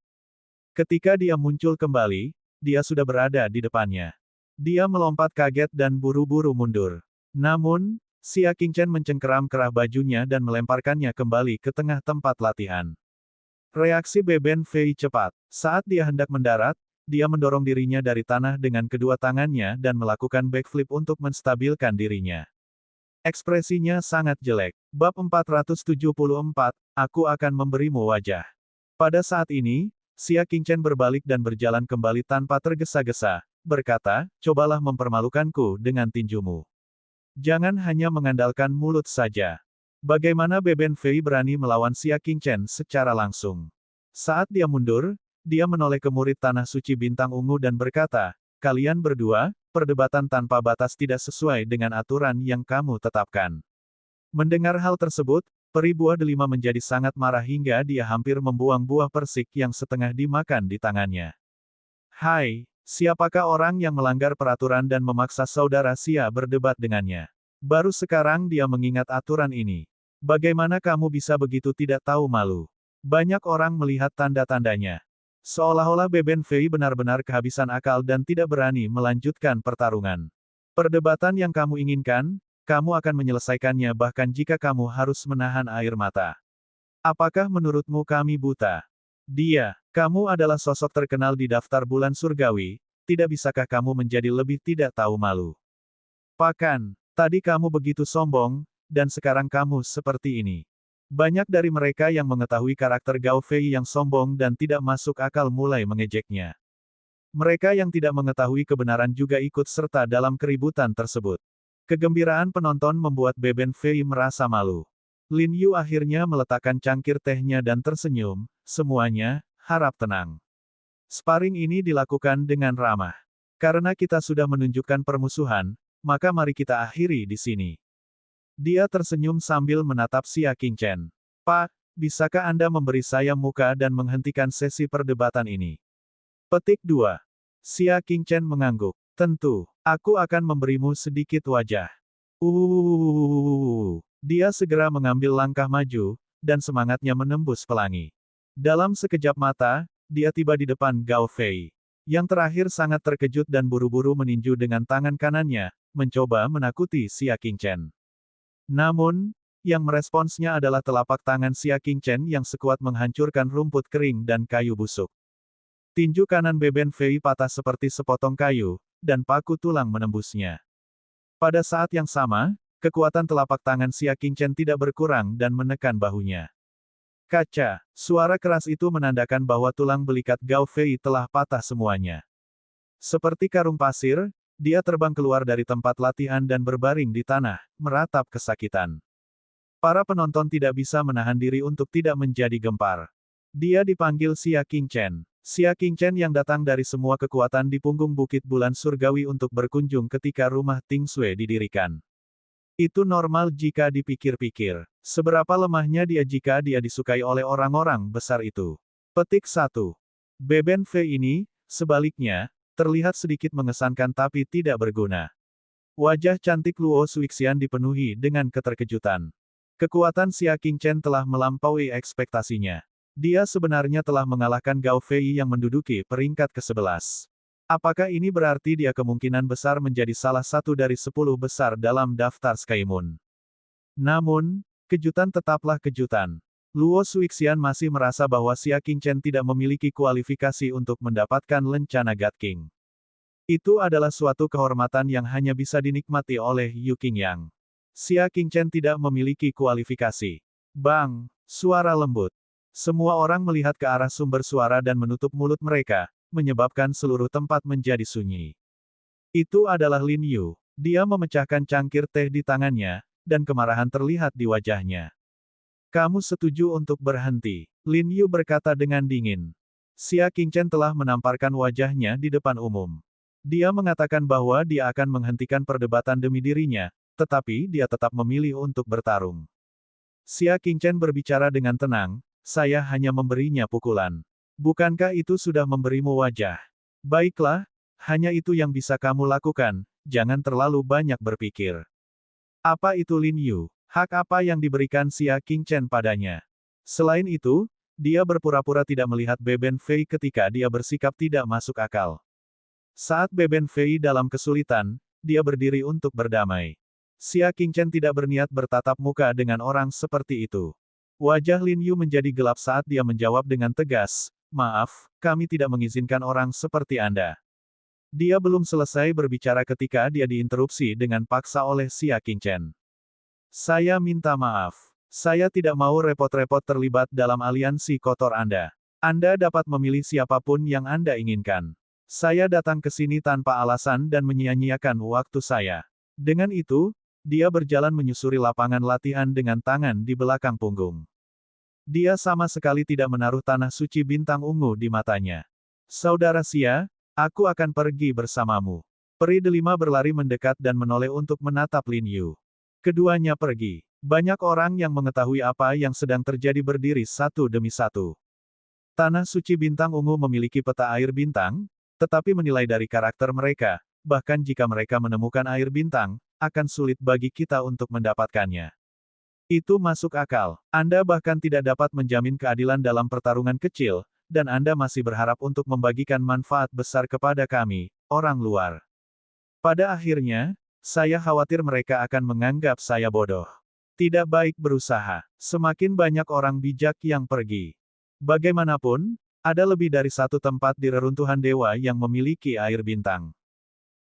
S1: Ketika dia muncul kembali, dia sudah berada di depannya. Dia melompat kaget dan buru-buru mundur. Namun, Xia Qingchen mencengkeram kerah bajunya dan melemparkannya kembali ke tengah tempat latihan. Reaksi Beben Fei cepat. Saat dia hendak mendarat, dia mendorong dirinya dari tanah dengan kedua tangannya dan melakukan backflip untuk menstabilkan dirinya. Ekspresinya sangat jelek. Bab 474, aku akan memberimu wajah. Pada saat ini, Xia Qingchen berbalik dan berjalan kembali tanpa tergesa-gesa, berkata, cobalah mempermalukanku dengan tinjumu. Jangan hanya mengandalkan mulut saja. Bagaimana Beben Fei berani melawan Xia Qingchen secara langsung? Saat dia mundur, dia menoleh ke murid Tanah Suci Bintang Ungu dan berkata, kalian berdua, perdebatan tanpa batas tidak sesuai dengan aturan yang kamu tetapkan. Mendengar hal tersebut, peri buah delima menjadi sangat marah hingga dia hampir membuang buah persik yang setengah dimakan di tangannya. Hai, siapakah orang yang melanggar peraturan dan memaksa saudara Xia berdebat dengannya? Baru sekarang dia mengingat aturan ini. Bagaimana kamu bisa begitu tidak tahu malu? Banyak orang melihat tanda-tandanya. Seolah-olah Beben Fei benar-benar kehabisan akal dan tidak berani melanjutkan pertarungan. Perdebatan yang kamu inginkan, kamu akan menyelesaikannya bahkan jika kamu harus menahan air mata. Apakah menurutmu kami buta? Kamu adalah sosok terkenal di daftar bulan surgawi, tidak bisakah kamu menjadi lebih tidak tahu malu? Pakan, tadi kamu begitu sombong, dan sekarang kamu seperti ini. Banyak dari mereka yang mengetahui karakter Gao Fei yang sombong dan tidak masuk akal mulai mengejeknya. Mereka yang tidak mengetahui kebenaran juga ikut serta dalam keributan tersebut. Kegembiraan penonton membuat Beben Fei merasa malu. Lin Yu akhirnya meletakkan cangkir tehnya dan tersenyum, semuanya, harap tenang. Sparring ini dilakukan dengan ramah. Karena kita sudah menunjukkan permusuhan, maka mari kita akhiri di sini. Dia tersenyum sambil menatap Xia Qingchen. Pak, bisakah Anda memberi saya muka dan menghentikan sesi perdebatan ini? Petik 2. Xia Qingchen mengangguk. Tentu, aku akan memberimu sedikit wajah. Dia segera mengambil langkah maju, dan semangatnya menembus pelangi. Dalam sekejap mata, dia tiba di depan Gao Fei. Yang terakhir sangat terkejut dan buru-buru meninju dengan tangan kanannya, mencoba menakuti Xia Qingchen. Namun, yang meresponsnya adalah telapak tangan Xia Qingchen yang sekuat menghancurkan rumput kering dan kayu busuk. Tinju kanan Beben Fei patah seperti sepotong kayu, dan paku tulang menembusnya. Pada saat yang sama, kekuatan telapak tangan Xia Qingchen tidak berkurang dan menekan bahunya. Kaca, suara keras itu menandakan bahwa tulang belikat Gao Fei telah patah semuanya. Seperti karung pasir, dia terbang keluar dari tempat latihan dan berbaring di tanah, meratap kesakitan. Para penonton tidak bisa menahan diri untuk tidak menjadi gempar. Dia dipanggil Xia Qingchen. Xia Qingchen yang datang dari semua kekuatan di punggung Bukit Bulan Surgawi untuk berkunjung ketika rumah Ting Sui didirikan. Itu normal jika dipikir-pikir. Seberapa lemahnya dia jika dia disukai oleh orang-orang besar itu. Petik 1. Beben Fei ini, sebaliknya, terlihat sedikit mengesankan tapi tidak berguna. Wajah cantik Luo Suixian dipenuhi dengan keterkejutan. Kekuatan Xia Qingchen telah melampaui ekspektasinya. Dia sebenarnya telah mengalahkan Gao Fei yang menduduki peringkat ke-11. Apakah ini berarti dia kemungkinan besar menjadi salah satu dari 10 besar dalam daftar Sky Moon? Namun, kejutan tetaplah kejutan. Luo Suixian masih merasa bahwa Xia Qingchen tidak memiliki kualifikasi untuk mendapatkan lencana God King. Itu adalah suatu kehormatan yang hanya bisa dinikmati oleh Yu Qingyang. Xia Qingchen tidak memiliki kualifikasi. Bang! Suara lembut. Semua orang melihat ke arah sumber suara dan menutup mulut mereka, menyebabkan seluruh tempat menjadi sunyi. Itu adalah Lin Yu. Dia memecahkan cangkir teh di tangannya, dan kemarahan terlihat di wajahnya. Kamu setuju untuk berhenti? Lin Yu berkata dengan dingin. Xia Qingchen telah menamparkan wajahnya di depan umum. Dia mengatakan bahwa dia akan menghentikan perdebatan demi dirinya, tetapi dia tetap memilih untuk bertarung. Xia Qingchen berbicara dengan tenang, saya hanya memberinya pukulan. Bukankah itu sudah memberimu wajah? Baiklah, hanya itu yang bisa kamu lakukan, jangan terlalu banyak berpikir. Apa itu Lin Yu? Hak apa yang diberikan Xia Qingchen padanya? Selain itu, dia berpura-pura tidak melihat Beben Fei ketika dia bersikap tidak masuk akal. Saat Beben Fei dalam kesulitan, dia berdiri untuk berdamai. Xia Qingchen tidak berniat bertatap muka dengan orang seperti itu. Wajah Lin Yu menjadi gelap saat dia menjawab dengan tegas, maaf, kami tidak mengizinkan orang seperti Anda. Dia belum selesai berbicara ketika dia diinterupsi dengan paksa oleh Xia Qingchen. Saya minta maaf. Saya tidak mau repot-repot terlibat dalam aliansi kotor Anda. Anda dapat memilih siapapun yang Anda inginkan. Saya datang ke sini tanpa alasan dan menyia-nyiakan waktu saya. Dengan itu, dia berjalan menyusuri lapangan latihan dengan tangan di belakang punggung. Dia sama sekali tidak menaruh tanah suci bintang ungu di matanya. Saudara Xia, aku akan pergi bersamamu. Peri delima berlari mendekat dan menoleh untuk menatap Lin Yu. Keduanya pergi. Banyak orang yang mengetahui apa yang sedang terjadi berdiri satu demi satu. Tanah suci bintang ungu memiliki peta air bintang, tetapi menilai dari karakter mereka, bahkan jika mereka menemukan air bintang, akan sulit bagi kita untuk mendapatkannya. Itu masuk akal. Anda bahkan tidak dapat menjamin keadilan dalam pertarungan kecil, dan Anda masih berharap untuk membagikan manfaat besar kepada kami, orang luar. Pada akhirnya, saya khawatir mereka akan menganggap saya bodoh. Tidak baik berusaha. Semakin banyak orang bijak yang pergi. Bagaimanapun, ada lebih dari satu tempat di reruntuhan dewa yang memiliki air bintang.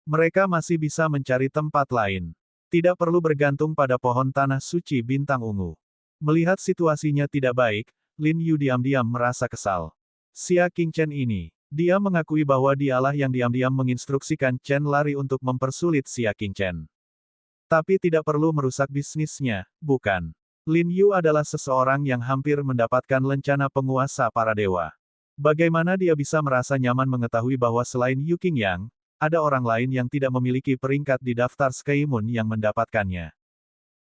S1: Mereka masih bisa mencari tempat lain. Tidak perlu bergantung pada pohon tanah suci bintang ungu. Melihat situasinya tidak baik, Lin Yu diam-diam merasa kesal. Xia Qingchen ini, dia mengakui bahwa dialah yang diam-diam menginstruksikan Chen Lari untuk mempersulit Xia Qingchen. Tapi tidak perlu merusak bisnisnya, bukan? Lin Yu adalah seseorang yang hampir mendapatkan lencana penguasa para dewa. Bagaimana dia bisa merasa nyaman mengetahui bahwa selain Yu Qingyang, ada orang lain yang tidak memiliki peringkat di daftar Skymoon yang mendapatkannya.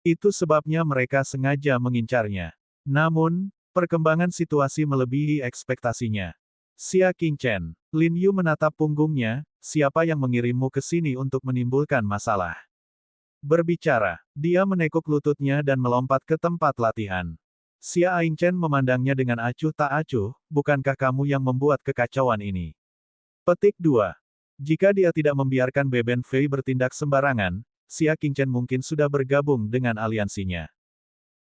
S1: Itu sebabnya mereka sengaja mengincarnya. Namun, perkembangan situasi melebihi ekspektasinya. Xia Qingchen, Lin Yu menatap punggungnya, siapa yang mengirimmu ke sini untuk menimbulkan masalah? Berbicara, dia menekuk lututnya dan melompat ke tempat latihan. Xia Qingchen memandangnya dengan acuh tak acuh, bukankah kamu yang membuat kekacauan ini? Petik 2. Jika dia tidak membiarkan Beben Fei bertindak sembarangan, Xia Qingchen mungkin sudah bergabung dengan aliansinya.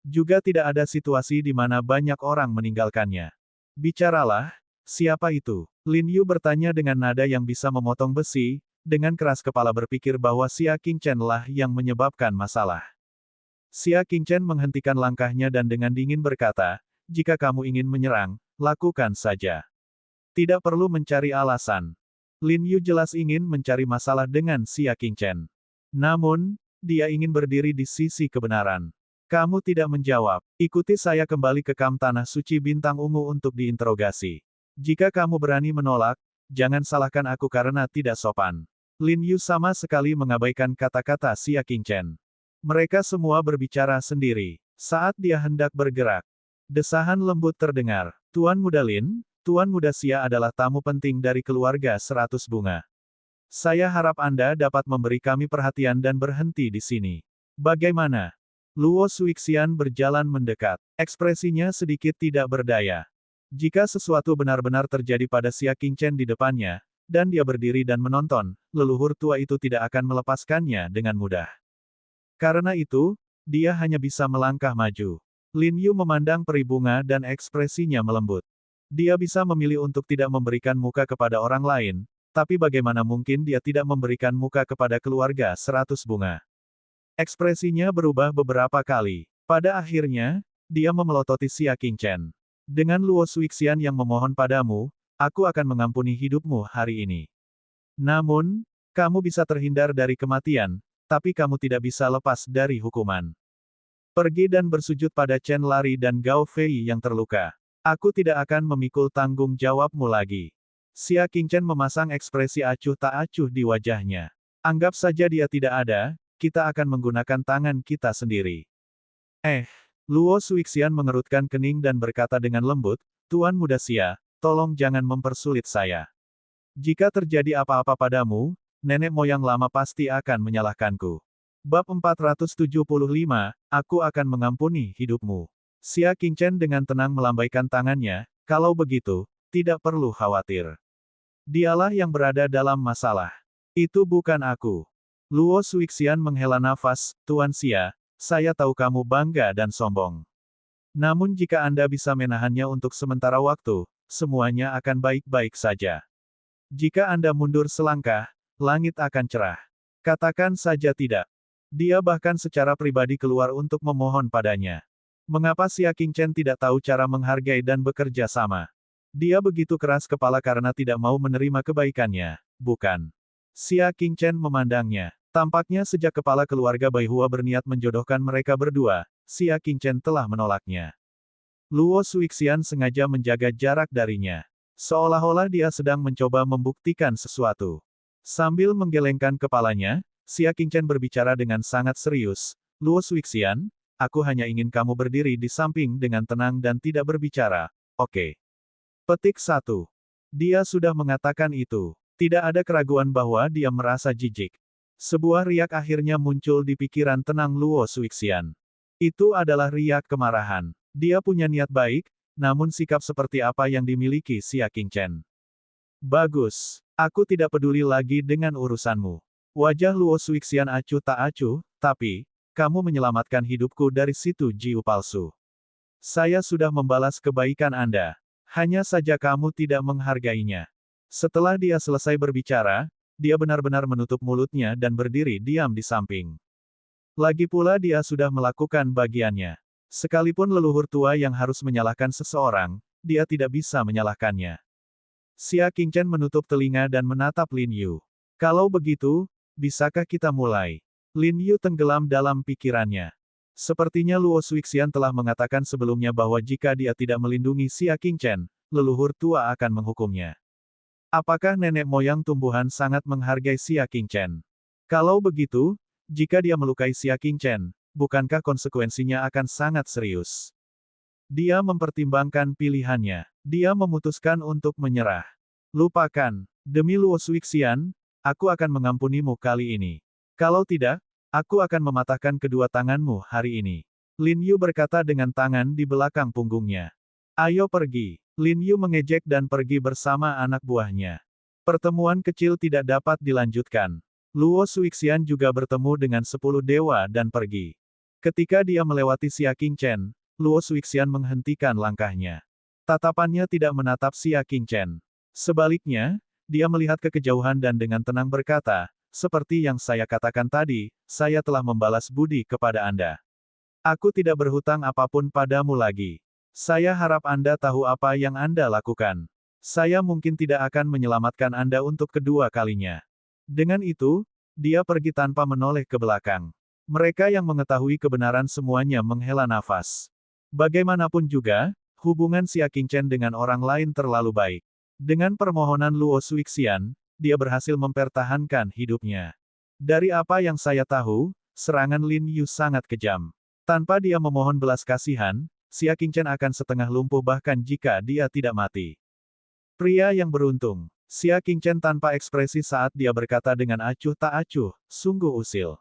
S1: Juga tidak ada situasi di mana banyak orang meninggalkannya. Bicaralah, siapa itu? Lin Yu bertanya dengan nada yang bisa memotong besi, dengan keras kepala berpikir bahwa Xia Qingchen lah yang menyebabkan masalah. Xia Qingchen menghentikan langkahnya dan dengan dingin berkata, jika kamu ingin menyerang, lakukan saja. Tidak perlu mencari alasan. Lin Yu jelas ingin mencari masalah dengan Xia Qingchen. Namun, dia ingin berdiri di sisi kebenaran. Kamu tidak menjawab. Ikuti saya kembali ke kamp tanah suci bintang ungu untuk diinterogasi. Jika kamu berani menolak, jangan salahkan aku karena tidak sopan. Lin Yu sama sekali mengabaikan kata-kata Xia Qingchen. Mereka semua berbicara sendiri. Saat dia hendak bergerak, desahan lembut terdengar. Tuan Muda Lin, Tuan Muda Xia adalah tamu penting dari keluarga 100 bunga. Saya harap Anda dapat memberi kami perhatian dan berhenti di sini. Bagaimana? Luo Suixian berjalan mendekat. Ekspresinya sedikit tidak berdaya. Jika sesuatu benar-benar terjadi pada Xia Qingchen di depannya, dan dia berdiri dan menonton, leluhur tua itu tidak akan melepaskannya dengan mudah. Karena itu, dia hanya bisa melangkah maju. Lin Yu memandang peri bunga dan ekspresinya melembut. Dia bisa memilih untuk tidak memberikan muka kepada orang lain, tapi bagaimana mungkin dia tidak memberikan muka kepada keluarga 100 bunga. Ekspresinya berubah beberapa kali. Pada akhirnya, dia memelototi Xia Qingchen. Dengan Luo Suixian yang memohon padamu, aku akan mengampuni hidupmu hari ini. Namun, kamu bisa terhindar dari kematian, tapi kamu tidak bisa lepas dari hukuman. Pergi dan bersujud pada Chen Lari dan Gao Fei yang terluka. Aku tidak akan memikul tanggung jawabmu lagi. Xia Qingchen memasang ekspresi acuh tak acuh di wajahnya. Anggap saja dia tidak ada, kita akan menggunakan tangan kita sendiri. Luo Suixian mengerutkan kening dan berkata dengan lembut, Tuan Muda Xia, tolong jangan mempersulit saya. Jika terjadi apa-apa padamu, nenek moyang lama pasti akan menyalahkanku. Bab 475, aku akan mengampuni hidupmu. Xia Qingchen dengan tenang melambaikan tangannya, kalau begitu, tidak perlu khawatir. Dialah yang berada dalam masalah. Itu bukan aku. Luo Suixian menghela nafas, Tuan Xia, saya tahu kamu bangga dan sombong. Namun jika Anda bisa menahannya untuk sementara waktu, semuanya akan baik-baik saja. Jika Anda mundur selangkah, langit akan cerah. Katakan saja tidak. Dia bahkan secara pribadi keluar untuk memohon padanya. Mengapa Xia Qingchen tidak tahu cara menghargai dan bekerja sama? Dia begitu keras kepala karena tidak mau menerima kebaikannya, bukan? Xia Qingchen memandangnya. Tampaknya sejak kepala keluarga Baihua berniat menjodohkan mereka berdua, Xia Qingchen telah menolaknya. Luo Suixian sengaja menjaga jarak darinya. Seolah-olah dia sedang mencoba membuktikan sesuatu. Sambil menggelengkan kepalanya, Xia Qingchen berbicara dengan sangat serius. Luo Suixian, aku hanya ingin kamu berdiri di samping dengan tenang dan tidak berbicara, oke? Petik 1. Dia sudah mengatakan itu. Tidak ada keraguan bahwa dia merasa jijik. Sebuah riak akhirnya muncul di pikiran tenang Luo Suixian. Itu adalah riak kemarahan. Dia punya niat baik, namun sikap seperti apa yang dimiliki Xia Qingchen? Bagus. Aku tidak peduli lagi dengan urusanmu. Wajah Luo Suixian acuh tak acuh, tapi, kamu menyelamatkan hidupku dari situ Jiu palsu. Saya sudah membalas kebaikan Anda. Hanya saja kamu tidak menghargainya. Setelah dia selesai berbicara, dia benar-benar menutup mulutnya dan berdiri diam di samping. Lagi pula dia sudah melakukan bagiannya. Sekalipun leluhur tua yang harus menyalahkan seseorang, dia tidak bisa menyalahkannya. Xia Qingchen menutup telinga dan menatap Lin Yu. Kalau begitu, bisakah kita mulai? Lin Yu tenggelam dalam pikirannya. Sepertinya Luo Suixian telah mengatakan sebelumnya bahwa jika dia tidak melindungi Xia Qingchen, leluhur tua akan menghukumnya. Apakah nenek moyang tumbuhan sangat menghargai Xia Qingchen? Kalau begitu, jika dia melukai Xia Qingchen, bukankah konsekuensinya akan sangat serius? Dia mempertimbangkan pilihannya. Dia memutuskan untuk menyerah. Lupakan. Demi Luo Suixian, aku akan mengampunimu kali ini. Kalau tidak, aku akan mematahkan kedua tanganmu hari ini. Lin Yu berkata dengan tangan di belakang punggungnya. Ayo pergi. Lin Yu mengejek dan pergi bersama anak buahnya. Pertemuan kecil tidak dapat dilanjutkan. Luo Suixian juga bertemu dengan 10 dewa dan pergi. Ketika dia melewati Xia Qingchen, Luo Suixian menghentikan langkahnya. Tatapannya tidak menatap Xia Qingchen. Sebaliknya, dia melihat ke kejauhan dan dengan tenang berkata, seperti yang saya katakan tadi, saya telah membalas budi kepada Anda. Aku tidak berhutang apapun padamu lagi. Saya harap Anda tahu apa yang Anda lakukan. Saya mungkin tidak akan menyelamatkan Anda untuk kedua kalinya. Dengan itu, dia pergi tanpa menoleh ke belakang. Mereka yang mengetahui kebenaran semuanya menghela nafas. Bagaimanapun juga, hubungan Xia Qingchen dengan orang lain terlalu baik. Dengan permohonan Luo Suixian, dia berhasil mempertahankan hidupnya. Dari apa yang saya tahu, serangan Lin Yu sangat kejam. Tanpa dia memohon belas kasihan, Xia Qingchen akan setengah lumpuh bahkan jika dia tidak mati. Pria yang beruntung. Xia Qingchen tanpa ekspresi saat dia berkata dengan acuh tak acuh, sungguh usil.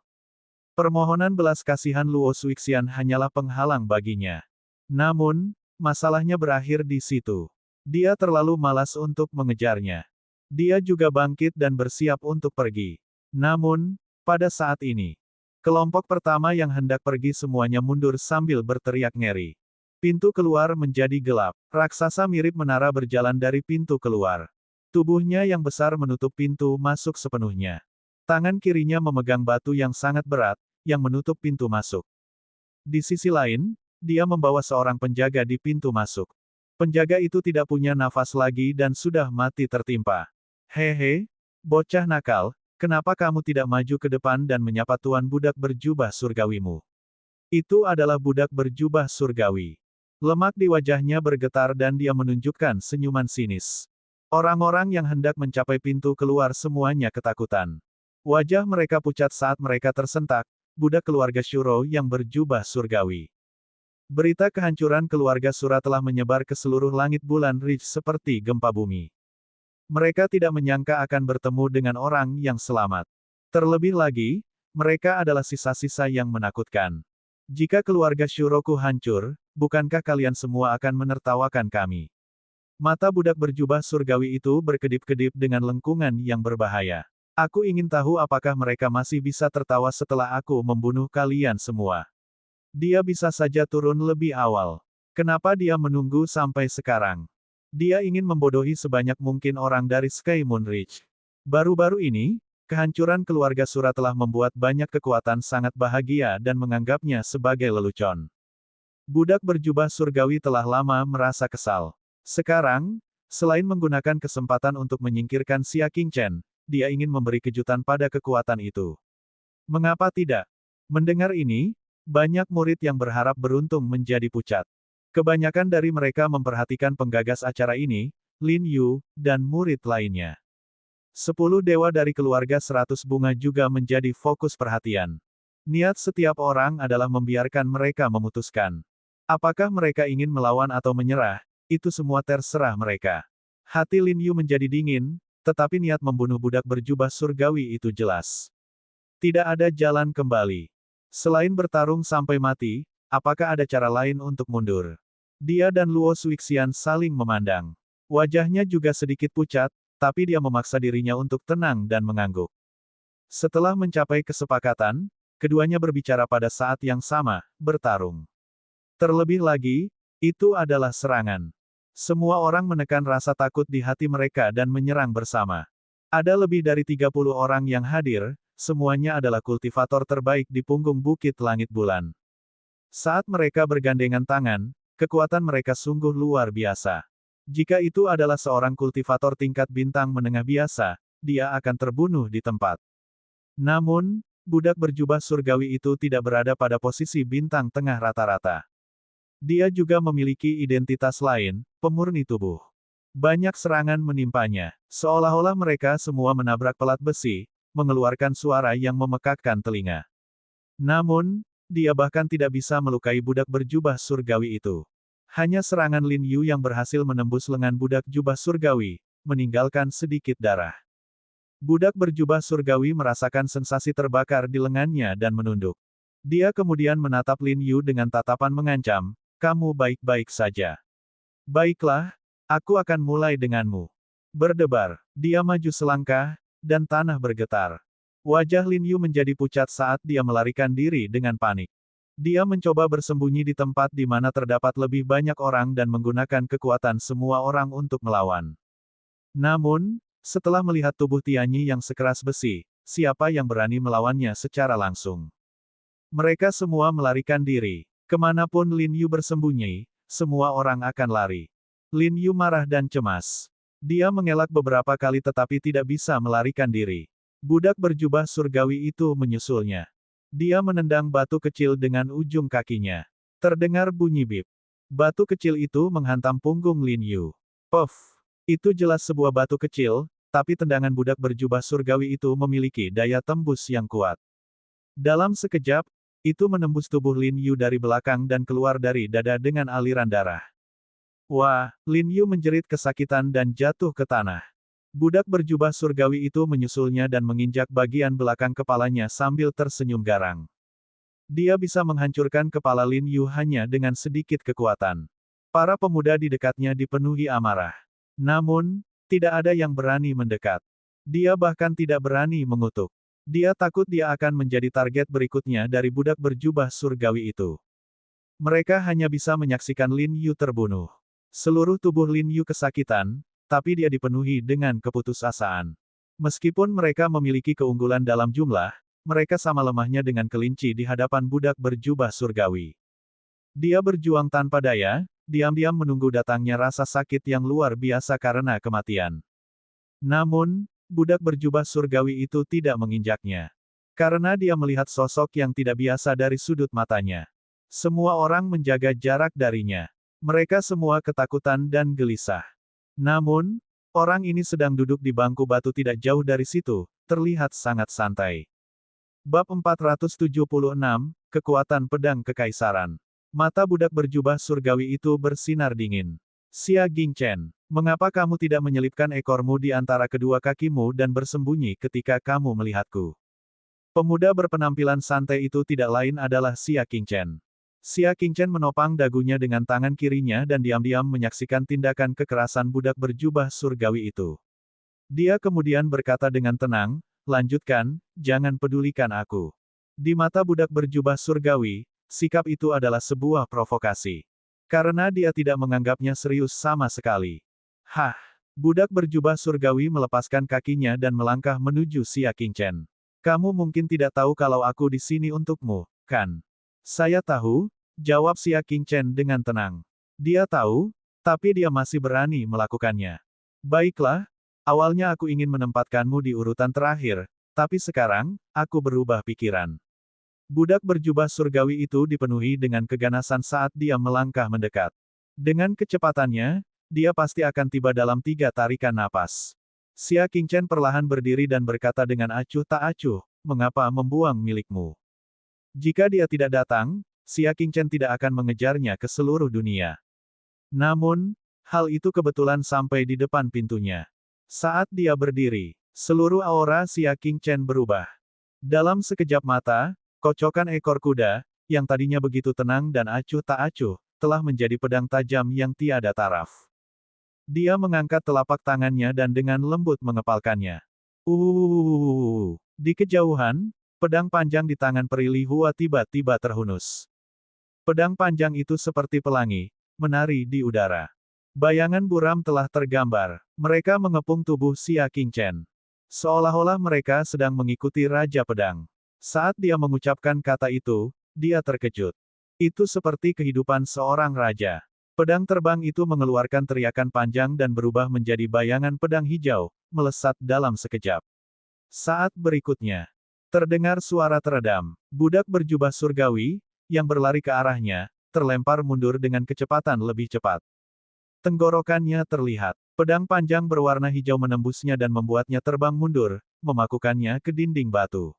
S1: Permohonan belas kasihan Luo Suixian hanyalah penghalang baginya. Namun, masalahnya berakhir di situ. Dia terlalu malas untuk mengejarnya. Dia juga bangkit dan bersiap untuk pergi. Namun, pada saat ini, kelompok pertama yang hendak pergi semuanya mundur sambil berteriak ngeri. Pintu keluar menjadi gelap. Raksasa mirip menara berjalan dari pintu keluar. Tubuhnya yang besar menutup pintu masuk sepenuhnya. Tangan kirinya memegang batu yang sangat berat, yang menutup pintu masuk. Di sisi lain, dia membawa seorang penjaga di pintu masuk. Penjaga itu tidak punya nafas lagi dan sudah mati tertimpa. Hehe, bocah nakal, kenapa kamu tidak maju ke depan dan menyapa tuan budak berjubah surgawimu? Itu adalah budak berjubah surgawi. Lemak di wajahnya bergetar dan dia menunjukkan senyuman sinis. Orang-orang yang hendak mencapai pintu keluar semuanya ketakutan. Wajah mereka pucat saat mereka tersentak, budak keluarga Shuro yang berjubah surgawi. Berita kehancuran keluarga Sura telah menyebar ke seluruh langit bulan Ridge seperti gempa bumi. Mereka tidak menyangka akan bertemu dengan orang yang selamat. Terlebih lagi, mereka adalah sisa-sisa yang menakutkan. Jika keluarga Shuroku hancur, bukankah kalian semua akan menertawakan kami? Mata budak berjubah surgawi itu berkedip-kedip dengan lengkungan yang berbahaya. Aku ingin tahu apakah mereka masih bisa tertawa setelah aku membunuh kalian semua. Dia bisa saja turun lebih awal. Kenapa dia menunggu sampai sekarang? Dia ingin membodohi sebanyak mungkin orang dari Sky Moon Ridge. Baru-baru ini, kehancuran keluarga Sura telah membuat banyak kekuatan sangat bahagia dan menganggapnya sebagai lelucon. Budak berjubah surgawi telah lama merasa kesal. Sekarang, Selain menggunakan kesempatan untuk menyingkirkan Xia Qingchen, dia ingin memberi kejutan pada kekuatan itu. Mengapa tidak? Mendengar ini, banyak murid yang berharap beruntung menjadi pucat. Kebanyakan dari mereka memperhatikan penggagas acara ini, Lin Yu, dan murid lainnya. 10 dewa dari keluarga 100 bunga juga menjadi fokus perhatian. Niat setiap orang adalah membiarkan mereka memutuskan. Apakah mereka ingin melawan atau menyerah, itu semua terserah mereka. Hati Lin Yu menjadi dingin, tetapi niat membunuh budak berjubah surgawi itu jelas. Tidak ada jalan kembali. Selain bertarung sampai mati, apakah ada cara lain untuk mundur? Dia dan Luo Suixian saling memandang. Wajahnya juga sedikit pucat, tapi dia memaksa dirinya untuk tenang dan mengangguk. Setelah mencapai kesepakatan, keduanya berbicara pada saat yang sama, bertarung. Terlebih lagi, itu adalah serangan. Semua orang menekan rasa takut di hati mereka dan menyerang bersama. Ada lebih dari 30 orang yang hadir, semuanya adalah kultivator terbaik di punggung Bukit Langit Bulan. Saat mereka bergandengan tangan, kekuatan mereka sungguh luar biasa. Jika itu adalah seorang kultivator tingkat bintang menengah biasa, dia akan terbunuh di tempat. Namun, budak berjubah surgawi itu tidak berada pada posisi bintang tengah rata-rata. Dia juga memiliki identitas lain, pemurni tubuh. Banyak serangan menimpanya, seolah-olah mereka semua menabrak pelat besi, mengeluarkan suara yang memekakkan telinga. Namun, dia bahkan tidak bisa melukai budak berjubah surgawi itu. Hanya serangan Lin Yu yang berhasil menembus lengan budak jubah surgawi, meninggalkan sedikit darah. Budak berjubah surgawi merasakan sensasi terbakar di lengannya dan menunduk. Dia kemudian menatap Lin Yu dengan tatapan mengancam, "Kamu baik-baik saja. Baiklah, aku akan mulai denganmu." Berdebar, dia maju selangkah, dan tanah bergetar. Wajah Lin Yu menjadi pucat saat dia melarikan diri dengan panik. Dia mencoba bersembunyi di tempat di mana terdapat lebih banyak orang dan menggunakan kekuatan semua orang untuk melawan. Namun, setelah melihat tubuh Tianyi yang sekeras besi, siapa yang berani melawannya secara langsung? Mereka semua melarikan diri. Kemanapun Lin Yu bersembunyi, semua orang akan lari. Lin Yu marah dan cemas. Dia mengelak beberapa kali tetapi tidak bisa melarikan diri. Budak berjubah surgawi itu menyusulnya. Dia menendang batu kecil dengan ujung kakinya. Terdengar bunyi bip. Batu kecil itu menghantam punggung Lin Yu. Puff! Itu jelas sebuah batu kecil, tapi tendangan budak berjubah surgawi itu memiliki daya tembus yang kuat. Dalam sekejap, itu menembus tubuh Lin Yu dari belakang dan keluar dari dada dengan aliran darah. Wah, Lin Yu menjerit kesakitan dan jatuh ke tanah. Budak berjubah surgawi itu menyusulnya dan menginjak bagian belakang kepalanya sambil tersenyum garang. Dia bisa menghancurkan kepala Lin Yu hanya dengan sedikit kekuatan. Para pemuda di dekatnya dipenuhi amarah. Namun, tidak ada yang berani mendekat. Dia bahkan tidak berani mengutuk. Dia takut dia akan menjadi target berikutnya dari budak berjubah surgawi itu. Mereka hanya bisa menyaksikan Lin Yu terbunuh. Seluruh tubuh Lin Yu kesakitan, tapi dia dipenuhi dengan keputusasaan. Meskipun mereka memiliki keunggulan dalam jumlah, mereka sama lemahnya dengan kelinci di hadapan budak berjubah surgawi. Dia berjuang tanpa daya, diam-diam menunggu datangnya rasa sakit yang luar biasa karena kematian. Namun, budak berjubah surgawi itu tidak menginjaknya. Karena dia melihat sosok yang tidak biasa dari sudut matanya. Semua orang menjaga jarak darinya. Mereka semua ketakutan dan gelisah. Namun, orang ini sedang duduk di bangku batu tidak jauh dari situ, terlihat sangat santai. Bab 476, Kekuatan Pedang Kekaisaran. Mata budak berjubah surgawi itu bersinar dingin. Xia Qingchen, mengapa kamu tidak menyelipkan ekormu di antara kedua kakimu dan bersembunyi ketika kamu melihatku? Pemuda berpenampilan santai itu tidak lain adalah Xia Qingchen. Xia Qingchen menopang dagunya dengan tangan kirinya dan diam-diam menyaksikan tindakan kekerasan budak berjubah surgawi itu. Dia kemudian berkata dengan tenang, "Lanjutkan, jangan pedulikan aku." Di mata budak berjubah surgawi, sikap itu adalah sebuah provokasi. Karena dia tidak menganggapnya serius sama sekali. Hah! Budak berjubah surgawi melepaskan kakinya dan melangkah menuju Xia Qingchen. "Kamu mungkin tidak tahu kalau aku di sini untukmu, kan?" "Saya tahu," jawab Xia Qingchen dengan tenang. Dia tahu, tapi dia masih berani melakukannya. Baiklah, awalnya aku ingin menempatkanmu di urutan terakhir, tapi sekarang, aku berubah pikiran. Budak berjubah surgawi itu dipenuhi dengan keganasan saat dia melangkah mendekat. Dengan kecepatannya, dia pasti akan tiba dalam 3 tarikan napas. Xia Qingchen perlahan berdiri dan berkata dengan acuh tak acuh, mengapa membuang milikmu? Jika dia tidak datang, Xia Qingchen tidak akan mengejarnya ke seluruh dunia. Namun, hal itu kebetulan sampai di depan pintunya. Saat dia berdiri, seluruh aura Xia Qingchen berubah. Dalam sekejap mata, kocokan ekor kuda, yang tadinya begitu tenang dan acuh tak acuh, telah menjadi pedang tajam yang tiada taraf. Dia mengangkat telapak tangannya dan dengan lembut mengepalkannya. Di kejauhan, pedang panjang di tangan Peri Li Hua tiba-tiba terhunus. Pedang panjang itu seperti pelangi, menari di udara. Bayangan buram telah tergambar. Mereka mengepung tubuh Xia Qingchen. Seolah-olah mereka sedang mengikuti Raja Pedang. Saat dia mengucapkan kata itu, dia terkejut. Itu seperti kehidupan seorang raja. Pedang terbang itu mengeluarkan teriakan panjang dan berubah menjadi bayangan pedang hijau, melesat dalam sekejap. Saat berikutnya, terdengar suara teredam. Budak berjubah surgawi, yang berlari ke arahnya, terlempar mundur dengan kecepatan lebih cepat. Tenggorokannya terlihat. Pedang panjang berwarna hijau menembusnya dan membuatnya terbang mundur, memakukannya ke dinding batu.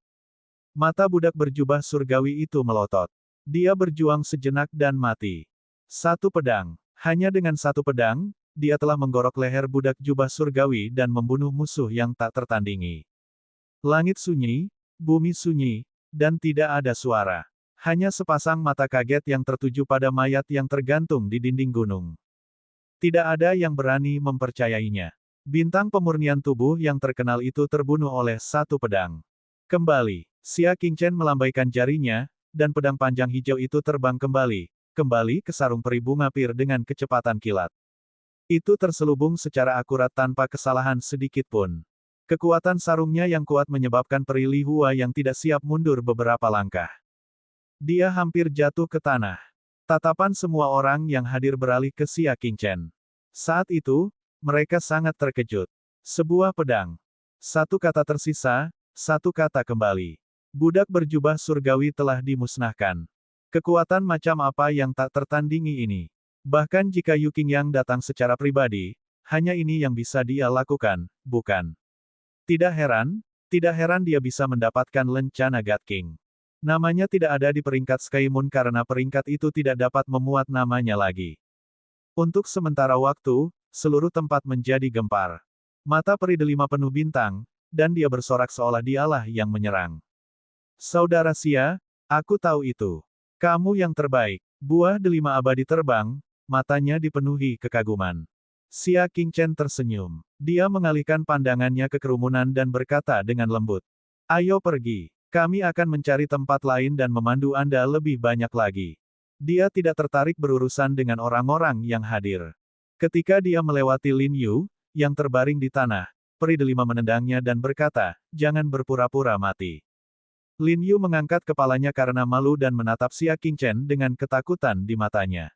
S1: Mata budak berjubah surgawi itu melotot. Dia berjuang sejenak dan mati. Satu pedang. Hanya dengan satu pedang, dia telah menggorok leher budak jubah surgawi dan membunuh musuh yang tak tertandingi. Langit sunyi, bumi sunyi, dan tidak ada suara. Hanya sepasang mata kaget yang tertuju pada mayat yang tergantung di dinding gunung. Tidak ada yang berani mempercayainya. Bintang pemurnian tubuh yang terkenal itu terbunuh oleh satu pedang. Kembali, Xia Qingchen melambaikan jarinya, dan pedang panjang hijau itu terbang kembali ke sarung peri bunga pir dengan kecepatan kilat. Itu terselubung secara akurat tanpa kesalahan sedikit pun. Kekuatan sarungnya yang kuat menyebabkan Peri Li Hua yang tidak siap mundur beberapa langkah. Dia hampir jatuh ke tanah. Tatapan semua orang yang hadir beralih ke Xia Qingchen. Saat itu, mereka sangat terkejut. Sebuah pedang. Satu kata tersisa, satu kata kembali. Budak berjubah surgawi telah dimusnahkan. Kekuatan macam apa yang tak tertandingi ini? Bahkan jika Yu Qingyang datang secara pribadi, hanya ini yang bisa dia lakukan, bukan? Tidak heran dia bisa mendapatkan lencana God King. Namanya tidak ada di peringkat Sky Moon karena peringkat itu tidak dapat memuat namanya lagi. Untuk sementara waktu, seluruh tempat menjadi gempar. Mata peri delima penuh bintang, dan dia bersorak seolah dialah yang menyerang. Saudara Xia, aku tahu itu. Kamu yang terbaik. Buah delima abadi terbang, matanya dipenuhi kekaguman. Xia Qingchen tersenyum. Dia mengalihkan pandangannya ke kerumunan dan berkata dengan lembut. Ayo pergi. Kami akan mencari tempat lain dan memandu Anda lebih banyak lagi. Dia tidak tertarik berurusan dengan orang-orang yang hadir. Ketika dia melewati Lin Yu, yang terbaring di tanah, peri delima menendangnya dan berkata, jangan berpura-pura mati. Lin Yu mengangkat kepalanya karena malu dan menatap Xia Qingchen dengan ketakutan di matanya.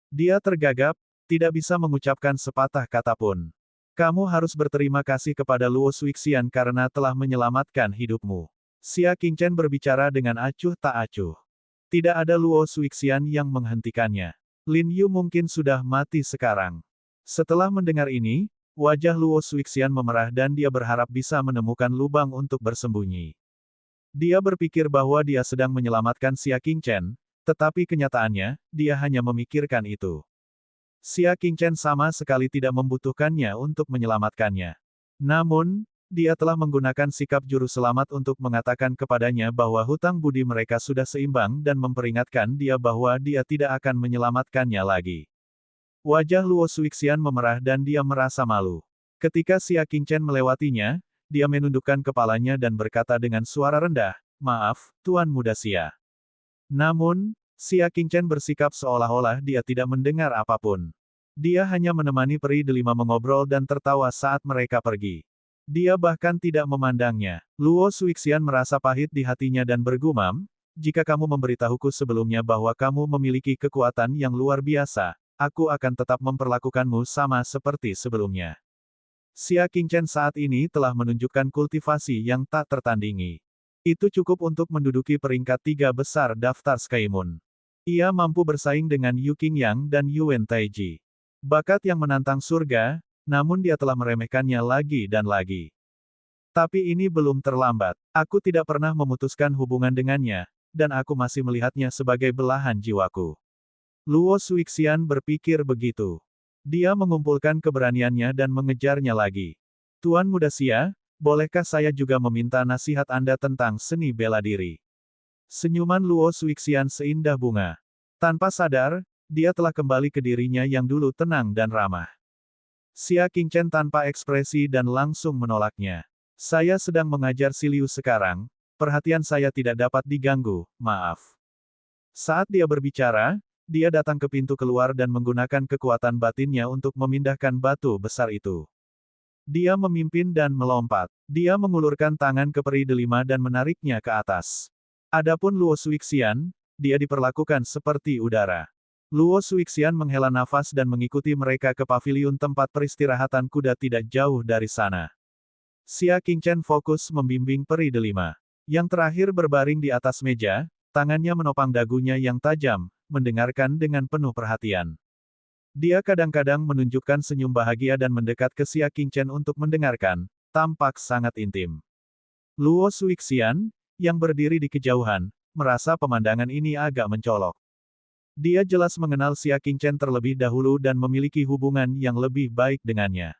S1: Dia tergagap, tidak bisa mengucapkan sepatah kata pun. Kamu harus berterima kasih kepada Luo Suixian karena telah menyelamatkan hidupmu. Xia Qingchen berbicara dengan acuh tak acuh. Tidak ada Luo Suixian yang menghentikannya. Lin Yu mungkin sudah mati sekarang. Setelah mendengar ini, wajah Luo Suixian memerah dan dia berharap bisa menemukan lubang untuk bersembunyi. Dia berpikir bahwa dia sedang menyelamatkan Xia Qingchen, tetapi kenyataannya, dia hanya memikirkan itu. Xia Qingchen sama sekali tidak membutuhkannya untuk menyelamatkannya. Namun, dia telah menggunakan sikap juru selamat untuk mengatakan kepadanya bahwa hutang budi mereka sudah seimbang dan memperingatkan dia bahwa dia tidak akan menyelamatkannya lagi. Wajah Luo Suixian memerah dan dia merasa malu. Ketika Xia Qingchen melewatinya, dia menundukkan kepalanya dan berkata dengan suara rendah, maaf, Tuan Muda Xia. Namun, Xia Qingchen bersikap seolah-olah dia tidak mendengar apapun. Dia hanya menemani peri delima mengobrol dan tertawa saat mereka pergi. Dia bahkan tidak memandangnya. Luo Suixian merasa pahit di hatinya dan bergumam, jika kamu memberitahuku sebelumnya bahwa kamu memiliki kekuatan yang luar biasa, aku akan tetap memperlakukanmu sama seperti sebelumnya. Xia Qingchen saat ini telah menunjukkan kultivasi yang tak tertandingi. Itu cukup untuk menduduki peringkat 3 besar daftar Skymoon. Ia mampu bersaing dengan Yu Qingyang dan Yuan Taiji. Bakat yang menantang surga, namun dia telah meremehkannya lagi dan lagi. Tapi ini belum terlambat. Aku tidak pernah memutuskan hubungan dengannya, dan aku masih melihatnya sebagai belahan jiwaku. Luo Suixian berpikir begitu. Dia mengumpulkan keberaniannya dan mengejarnya lagi. Tuan Muda Xia, bolehkah saya juga meminta nasihat Anda tentang seni bela diri? Senyuman Luo Suixian seindah bunga. Tanpa sadar, dia telah kembali ke dirinya yang dulu tenang dan ramah. Xia Qingchen tanpa ekspresi dan langsung menolaknya. Saya sedang mengajar Silius sekarang, perhatian saya tidak dapat diganggu, maaf. Saat dia berbicara, dia datang ke pintu keluar dan menggunakan kekuatan batinnya untuk memindahkan batu besar itu. Dia memimpin dan melompat. Dia mengulurkan tangan ke peri delima dan menariknya ke atas. Adapun Luo Suixian, dia diperlakukan seperti udara. Luo Suixian menghela nafas dan mengikuti mereka ke paviliun tempat peristirahatan kuda tidak jauh dari sana. Xia Qingchen fokus membimbing peri delima. Yang terakhir berbaring di atas meja, tangannya menopang dagunya yang tajam, mendengarkan dengan penuh perhatian. Dia kadang-kadang menunjukkan senyum bahagia dan mendekat ke Xia Qingchen untuk mendengarkan, tampak sangat intim. Luo Suixian, yang berdiri di kejauhan, merasa pemandangan ini agak mencolok. Dia jelas mengenal Xia Qingchen terlebih dahulu dan memiliki hubungan yang lebih baik dengannya.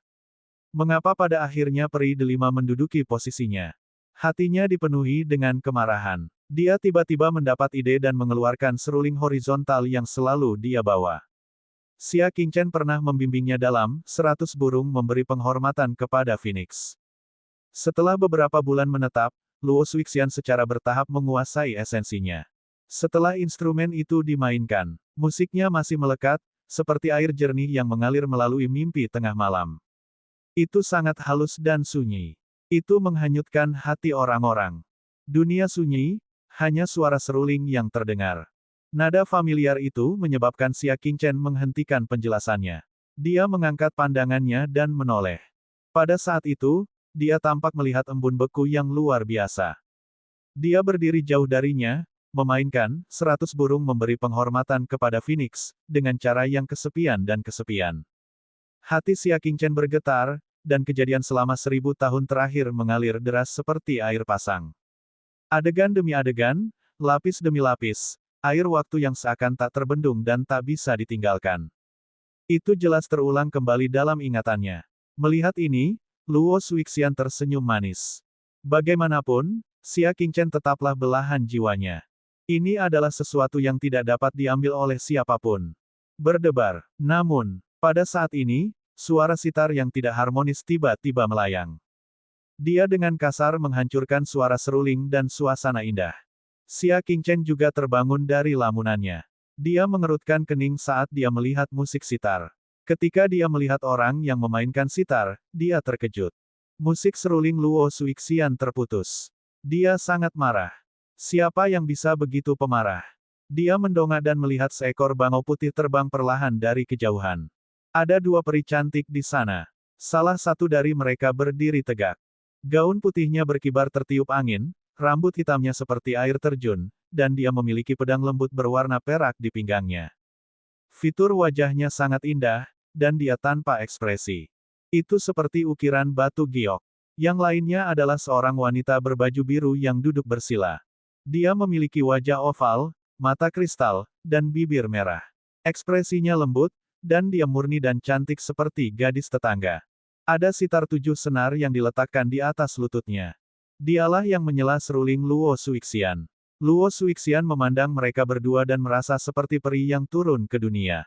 S1: Mengapa pada akhirnya peri delima menduduki posisinya? Hatinya dipenuhi dengan kemarahan. Dia tiba-tiba mendapat ide dan mengeluarkan seruling horizontal yang selalu dia bawa. Xia Qingchen pernah membimbingnya dalam 100 burung memberi penghormatan kepada Phoenix. Setelah beberapa bulan menetap, Luo Suixian secara bertahap menguasai esensinya. Setelah instrumen itu dimainkan, musiknya masih melekat, seperti air jernih yang mengalir melalui mimpi tengah malam. Itu sangat halus dan sunyi. Itu menghanyutkan hati orang-orang. Dunia sunyi, hanya suara seruling yang terdengar. Nada familiar itu menyebabkan Xia Qingchen menghentikan penjelasannya. Dia mengangkat pandangannya dan menoleh. Pada saat itu, dia tampak melihat embun beku yang luar biasa. Dia berdiri jauh darinya, memainkan 100 burung memberi penghormatan kepada Phoenix, dengan cara yang kesepian dan kesepian. Hati Xia Qingchen bergetar, dan kejadian selama 1000 tahun terakhir mengalir deras seperti air pasang. Adegan demi adegan, lapis demi lapis, air waktu yang seakan tak terbendung dan tak bisa ditinggalkan. Itu jelas terulang kembali dalam ingatannya. Melihat ini, Luo Suixian tersenyum manis. Bagaimanapun, Xia Qingchen tetaplah belahan jiwanya. Ini adalah sesuatu yang tidak dapat diambil oleh siapapun. Berdebar. Namun, pada saat ini, suara sitar yang tidak harmonis tiba-tiba melayang. Dia dengan kasar menghancurkan suara seruling dan suasana indah. Xia Qingchen juga terbangun dari lamunannya. Dia mengerutkan kening saat dia melihat musik sitar. Ketika dia melihat orang yang memainkan sitar, dia terkejut. Musik seruling Luo Suixian terputus. Dia sangat marah. Siapa yang bisa begitu pemarah? Dia mendongak dan melihat seekor bangau putih terbang perlahan dari kejauhan. Ada 2 peri cantik di sana. Salah satu dari mereka berdiri tegak. Gaun putihnya berkibar tertiup angin, rambut hitamnya seperti air terjun, dan dia memiliki pedang lembut berwarna perak di pinggangnya. Fitur wajahnya sangat indah, dan dia tanpa ekspresi. Itu seperti ukiran batu giok. Yang lainnya adalah seorang wanita berbaju biru yang duduk bersila. Dia memiliki wajah oval, mata kristal, dan bibir merah. Ekspresinya lembut, dan dia murni dan cantik seperti gadis tetangga. Ada sitar 7 senar yang diletakkan di atas lututnya. Dialah yang menyela seruling Luo Suixian. Luo Suixian memandang mereka berdua dan merasa seperti peri yang turun ke dunia.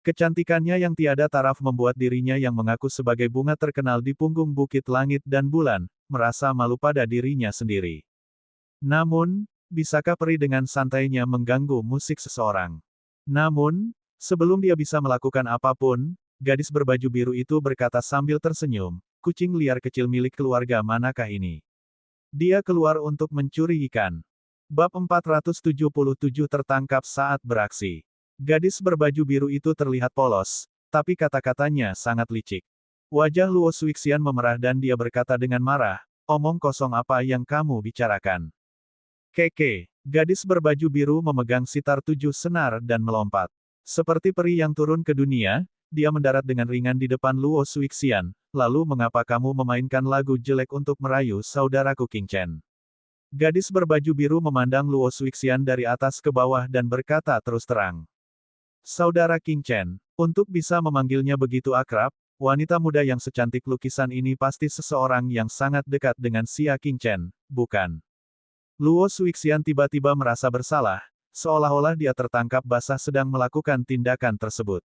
S1: Kecantikannya yang tiada taraf membuat dirinya yang mengaku sebagai bunga terkenal di punggung bukit langit dan bulan, merasa malu pada dirinya sendiri. Namun, bisakah peri dengan santainya mengganggu musik seseorang? Namun, sebelum dia bisa melakukan apapun, gadis berbaju biru itu berkata sambil tersenyum, kucing liar kecil milik keluarga manakah ini? Dia keluar untuk mencuri ikan. Bab 477 tertangkap saat beraksi. Gadis berbaju biru itu terlihat polos, tapi kata-katanya sangat licik. Wajah Luo Suixian memerah dan dia berkata dengan marah, omong kosong apa yang kamu bicarakan? Keke, gadis berbaju biru memegang sitar 7 senar dan melompat. Seperti peri yang turun ke dunia, dia mendarat dengan ringan di depan Luo Suixian, lalu mengapa kamu memainkan lagu jelek untuk merayu saudaraku King Chen? Gadis berbaju biru memandang Luo Suixian dari atas ke bawah dan berkata terus terang. Saudara King Chen, untuk bisa memanggilnya begitu akrab, wanita muda yang secantik lukisan ini pasti seseorang yang sangat dekat dengan Xia King Chen, bukan? Luo Suixian tiba-tiba merasa bersalah, seolah-olah dia tertangkap basah sedang melakukan tindakan tersebut.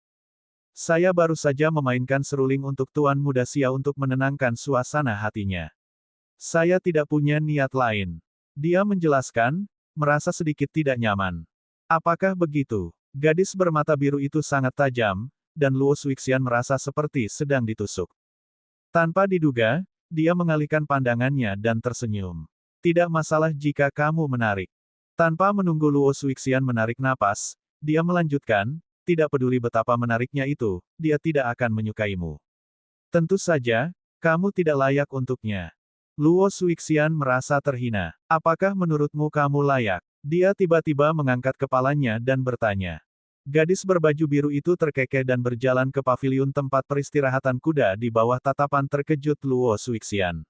S1: Saya baru saja memainkan seruling untuk Tuan Muda Xia untuk menenangkan suasana hatinya. Saya tidak punya niat lain. Dia menjelaskan, merasa sedikit tidak nyaman. Apakah begitu? Gadis bermata biru itu sangat tajam, dan Luo Suixian merasa seperti sedang ditusuk. Tanpa diduga, dia mengalihkan pandangannya dan tersenyum. Tidak masalah jika kamu menarik. Tanpa menunggu Luo Suixian menarik napas, dia melanjutkan, tidak peduli betapa menariknya itu, dia tidak akan menyukaimu. Tentu saja, kamu tidak layak untuknya. Luo Suixian merasa terhina. Apakah menurutmu kamu layak? Dia tiba-tiba mengangkat kepalanya dan bertanya. Gadis berbaju biru itu terkekeh dan berjalan ke paviliun tempat peristirahatan kuda di bawah tatapan terkejut Luo Suixian.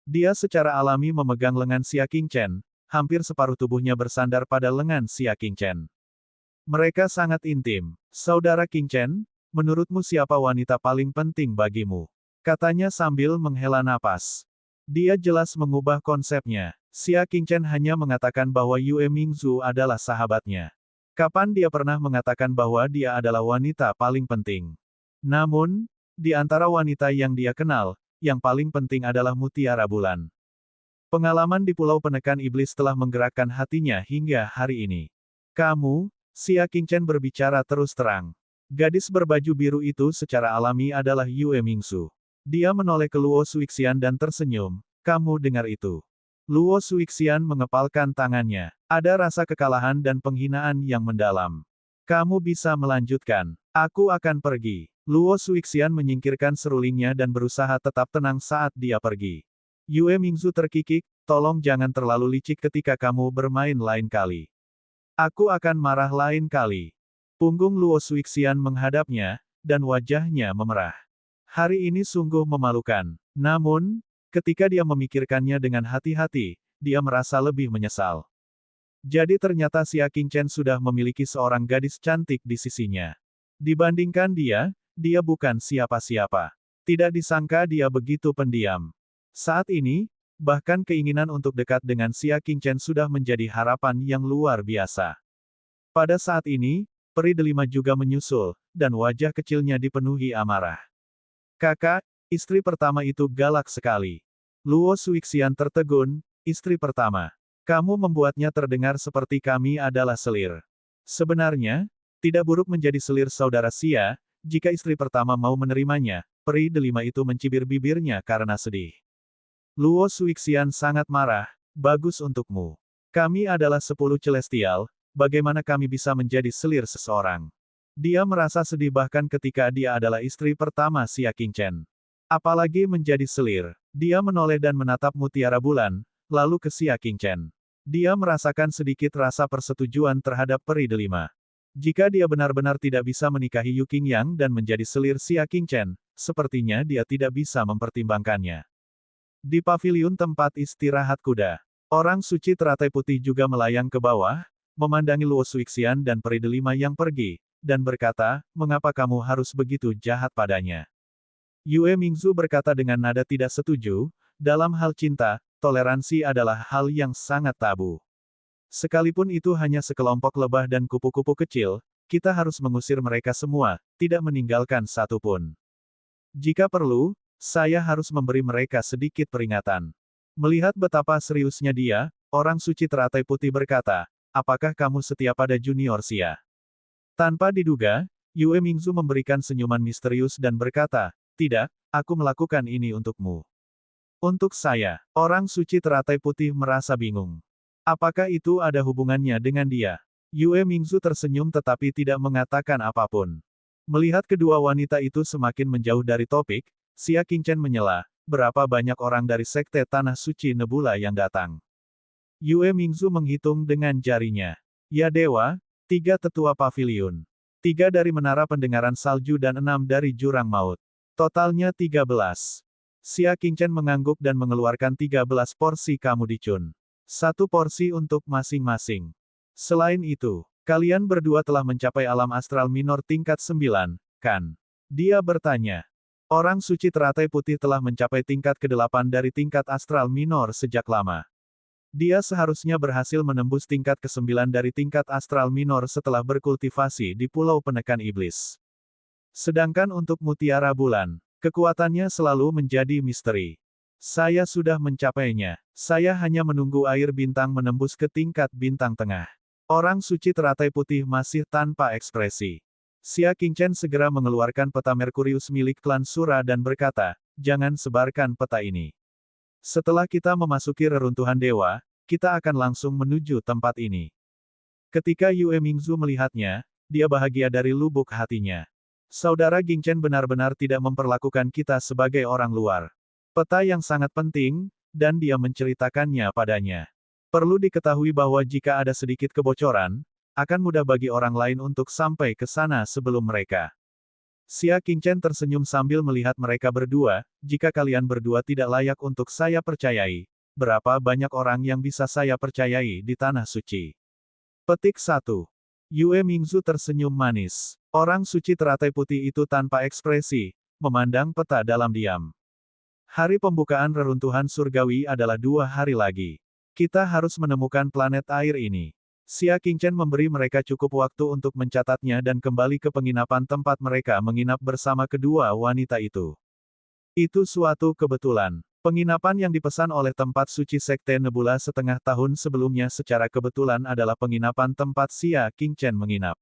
S1: Dia secara alami memegang lengan Xia King Chen, hampir separuh tubuhnya bersandar pada lengan Xia King Chen. Mereka sangat intim. Saudara King Chen, menurutmu siapa wanita paling penting bagimu? Katanya sambil menghela napas. Dia jelas mengubah konsepnya. Xia King Chen hanya mengatakan bahwa Yue Mingzu adalah sahabatnya. Kapan dia pernah mengatakan bahwa dia adalah wanita paling penting? Namun, di antara wanita yang dia kenal, yang paling penting adalah Mutiara Bulan. Pengalaman di Pulau Penekan Iblis telah menggerakkan hatinya hingga hari ini. Kamu, Xia King Chen berbicara terus terang. Gadis berbaju biru itu secara alami adalah Yue Mingzu. Dia menoleh ke Luo Suixian dan tersenyum, kamu dengar itu. Luo Suixian mengepalkan tangannya. Ada rasa kekalahan dan penghinaan yang mendalam. Kamu bisa melanjutkan. Aku akan pergi. Luo Suixian menyingkirkan serulingnya dan berusaha tetap tenang saat dia pergi. Yue Mingzu terkikik, tolong jangan terlalu licik ketika kamu bermain lain kali. Aku akan marah lain kali. Punggung Luo Suixian menghadapnya, dan wajahnya memerah. Hari ini sungguh memalukan. Namun, ketika dia memikirkannya dengan hati-hati, dia merasa lebih menyesal. Jadi ternyata Xia King Chen sudah memiliki seorang gadis cantik di sisinya. Dibandingkan dia bukan siapa-siapa. Tidak disangka dia begitu pendiam. Saat ini, bahkan keinginan untuk dekat dengan Xia King Chen sudah menjadi harapan yang luar biasa. Pada saat ini, peri delima juga menyusul, dan wajah kecilnya dipenuhi amarah. Kakak, istri pertama itu galak sekali. Luo Suixian tertegun, istri pertama. Kamu membuatnya terdengar seperti kami adalah selir. Sebenarnya, tidak buruk menjadi selir saudara Xia, jika istri pertama mau menerimanya, peri delima itu mencibir bibirnya karena sedih. Luo Suixian sangat marah, bagus untukmu. Kami adalah 10 celestial, bagaimana kami bisa menjadi selir seseorang? Dia merasa sedih bahkan ketika dia adalah istri pertama Xia King Chen. Apalagi menjadi selir. Dia menoleh dan menatap Mutiara Bulan, lalu ke Xia King Chen. Dia merasakan sedikit rasa persetujuan terhadap peri delima. Jika dia benar-benar tidak bisa menikahi Yu Qingyang dan menjadi selir Xia King Chen, sepertinya dia tidak bisa mempertimbangkannya. Di paviliun tempat istirahat kuda, orang suci teratai putih juga melayang ke bawah, memandangi Luo Suixian dan peri delima yang pergi, dan berkata, mengapa kamu harus begitu jahat padanya? Yue Mingzu berkata dengan nada tidak setuju, dalam hal cinta, toleransi adalah hal yang sangat tabu. Sekalipun itu hanya sekelompok lebah dan kupu-kupu kecil, kita harus mengusir mereka semua, tidak meninggalkan satu pun. Jika perlu, saya harus memberi mereka sedikit peringatan. Melihat betapa seriusnya dia, orang suci teratai putih berkata, apakah kamu setia pada Junior Xia? Tanpa diduga, Yue Mingzu memberikan senyuman misterius dan berkata, tidak, aku melakukan ini untukmu. Untuk saya, orang suci teratai putih merasa bingung. Apakah itu ada hubungannya dengan dia? Yue Mingzu tersenyum tetapi tidak mengatakan apapun. Melihat kedua wanita itu semakin menjauh dari topik, Xia Qingchen menyela, berapa banyak orang dari Sekte Tanah Suci Nebula yang datang. Yue Mingzu menghitung dengan jarinya. Ya dewa, 3 tetua pavilion. 3 dari menara pendengaran salju dan 6 dari jurang maut. Totalnya 13. Xia Qingchen mengangguk dan mengeluarkan 13 porsi kamu dicun. 1 porsi untuk masing-masing. Selain itu, kalian berdua telah mencapai alam astral minor tingkat 9, kan? Dia bertanya. Orang suci teratai putih telah mencapai tingkat ke-8 dari tingkat astral minor sejak lama. Dia seharusnya berhasil menembus tingkat ke-9 dari tingkat astral minor setelah berkultivasi di Pulau Penekan Iblis. Sedangkan untuk Mutiara Bulan, kekuatannya selalu menjadi misteri. Saya sudah mencapainya. Saya hanya menunggu air bintang menembus ke tingkat bintang tengah. Orang suci teratai putih masih tanpa ekspresi. Xia Qingchen segera mengeluarkan peta Merkurius milik klan Sura dan berkata, jangan sebarkan peta ini. Setelah kita memasuki reruntuhan dewa, kita akan langsung menuju tempat ini. Ketika Yue Mingzu melihatnya, dia bahagia dari lubuk hatinya. Saudara Qingchen benar-benar tidak memperlakukan kita sebagai orang luar. Peta yang sangat penting, dan dia menceritakannya padanya. Perlu diketahui bahwa jika ada sedikit kebocoran, akan mudah bagi orang lain untuk sampai ke sana sebelum mereka. Xia Qingchen tersenyum sambil melihat mereka berdua, jika kalian berdua tidak layak untuk saya percayai, berapa banyak orang yang bisa saya percayai di Tanah Suci. Petik 1. Yue Mingzu tersenyum manis. Orang suci teratai putih itu tanpa ekspresi, memandang peta dalam diam. Hari pembukaan reruntuhan surgawi adalah 2 hari lagi. Kita harus menemukan planet air ini. Xia Qingchen memberi mereka cukup waktu untuk mencatatnya dan kembali ke penginapan tempat mereka menginap bersama kedua wanita itu. Itu suatu kebetulan. Penginapan yang dipesan oleh tempat suci Sekte Nebula setengah tahun sebelumnya secara kebetulan adalah penginapan tempat Xia Qingchen menginap.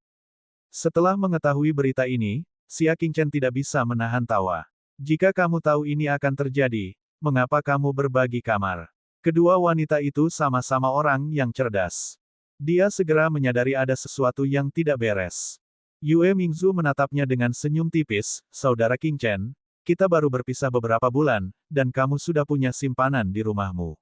S1: Setelah mengetahui berita ini, Xia Qingchen tidak bisa menahan tawa. Jika kamu tahu ini akan terjadi, mengapa kamu berbagi kamar? Kedua wanita itu sama-sama orang yang cerdas. Dia segera menyadari ada sesuatu yang tidak beres. Yue Mingzu menatapnya dengan senyum tipis, Saudara Qingchen, kita baru berpisah beberapa bulan, dan kamu sudah punya simpanan di rumahmu.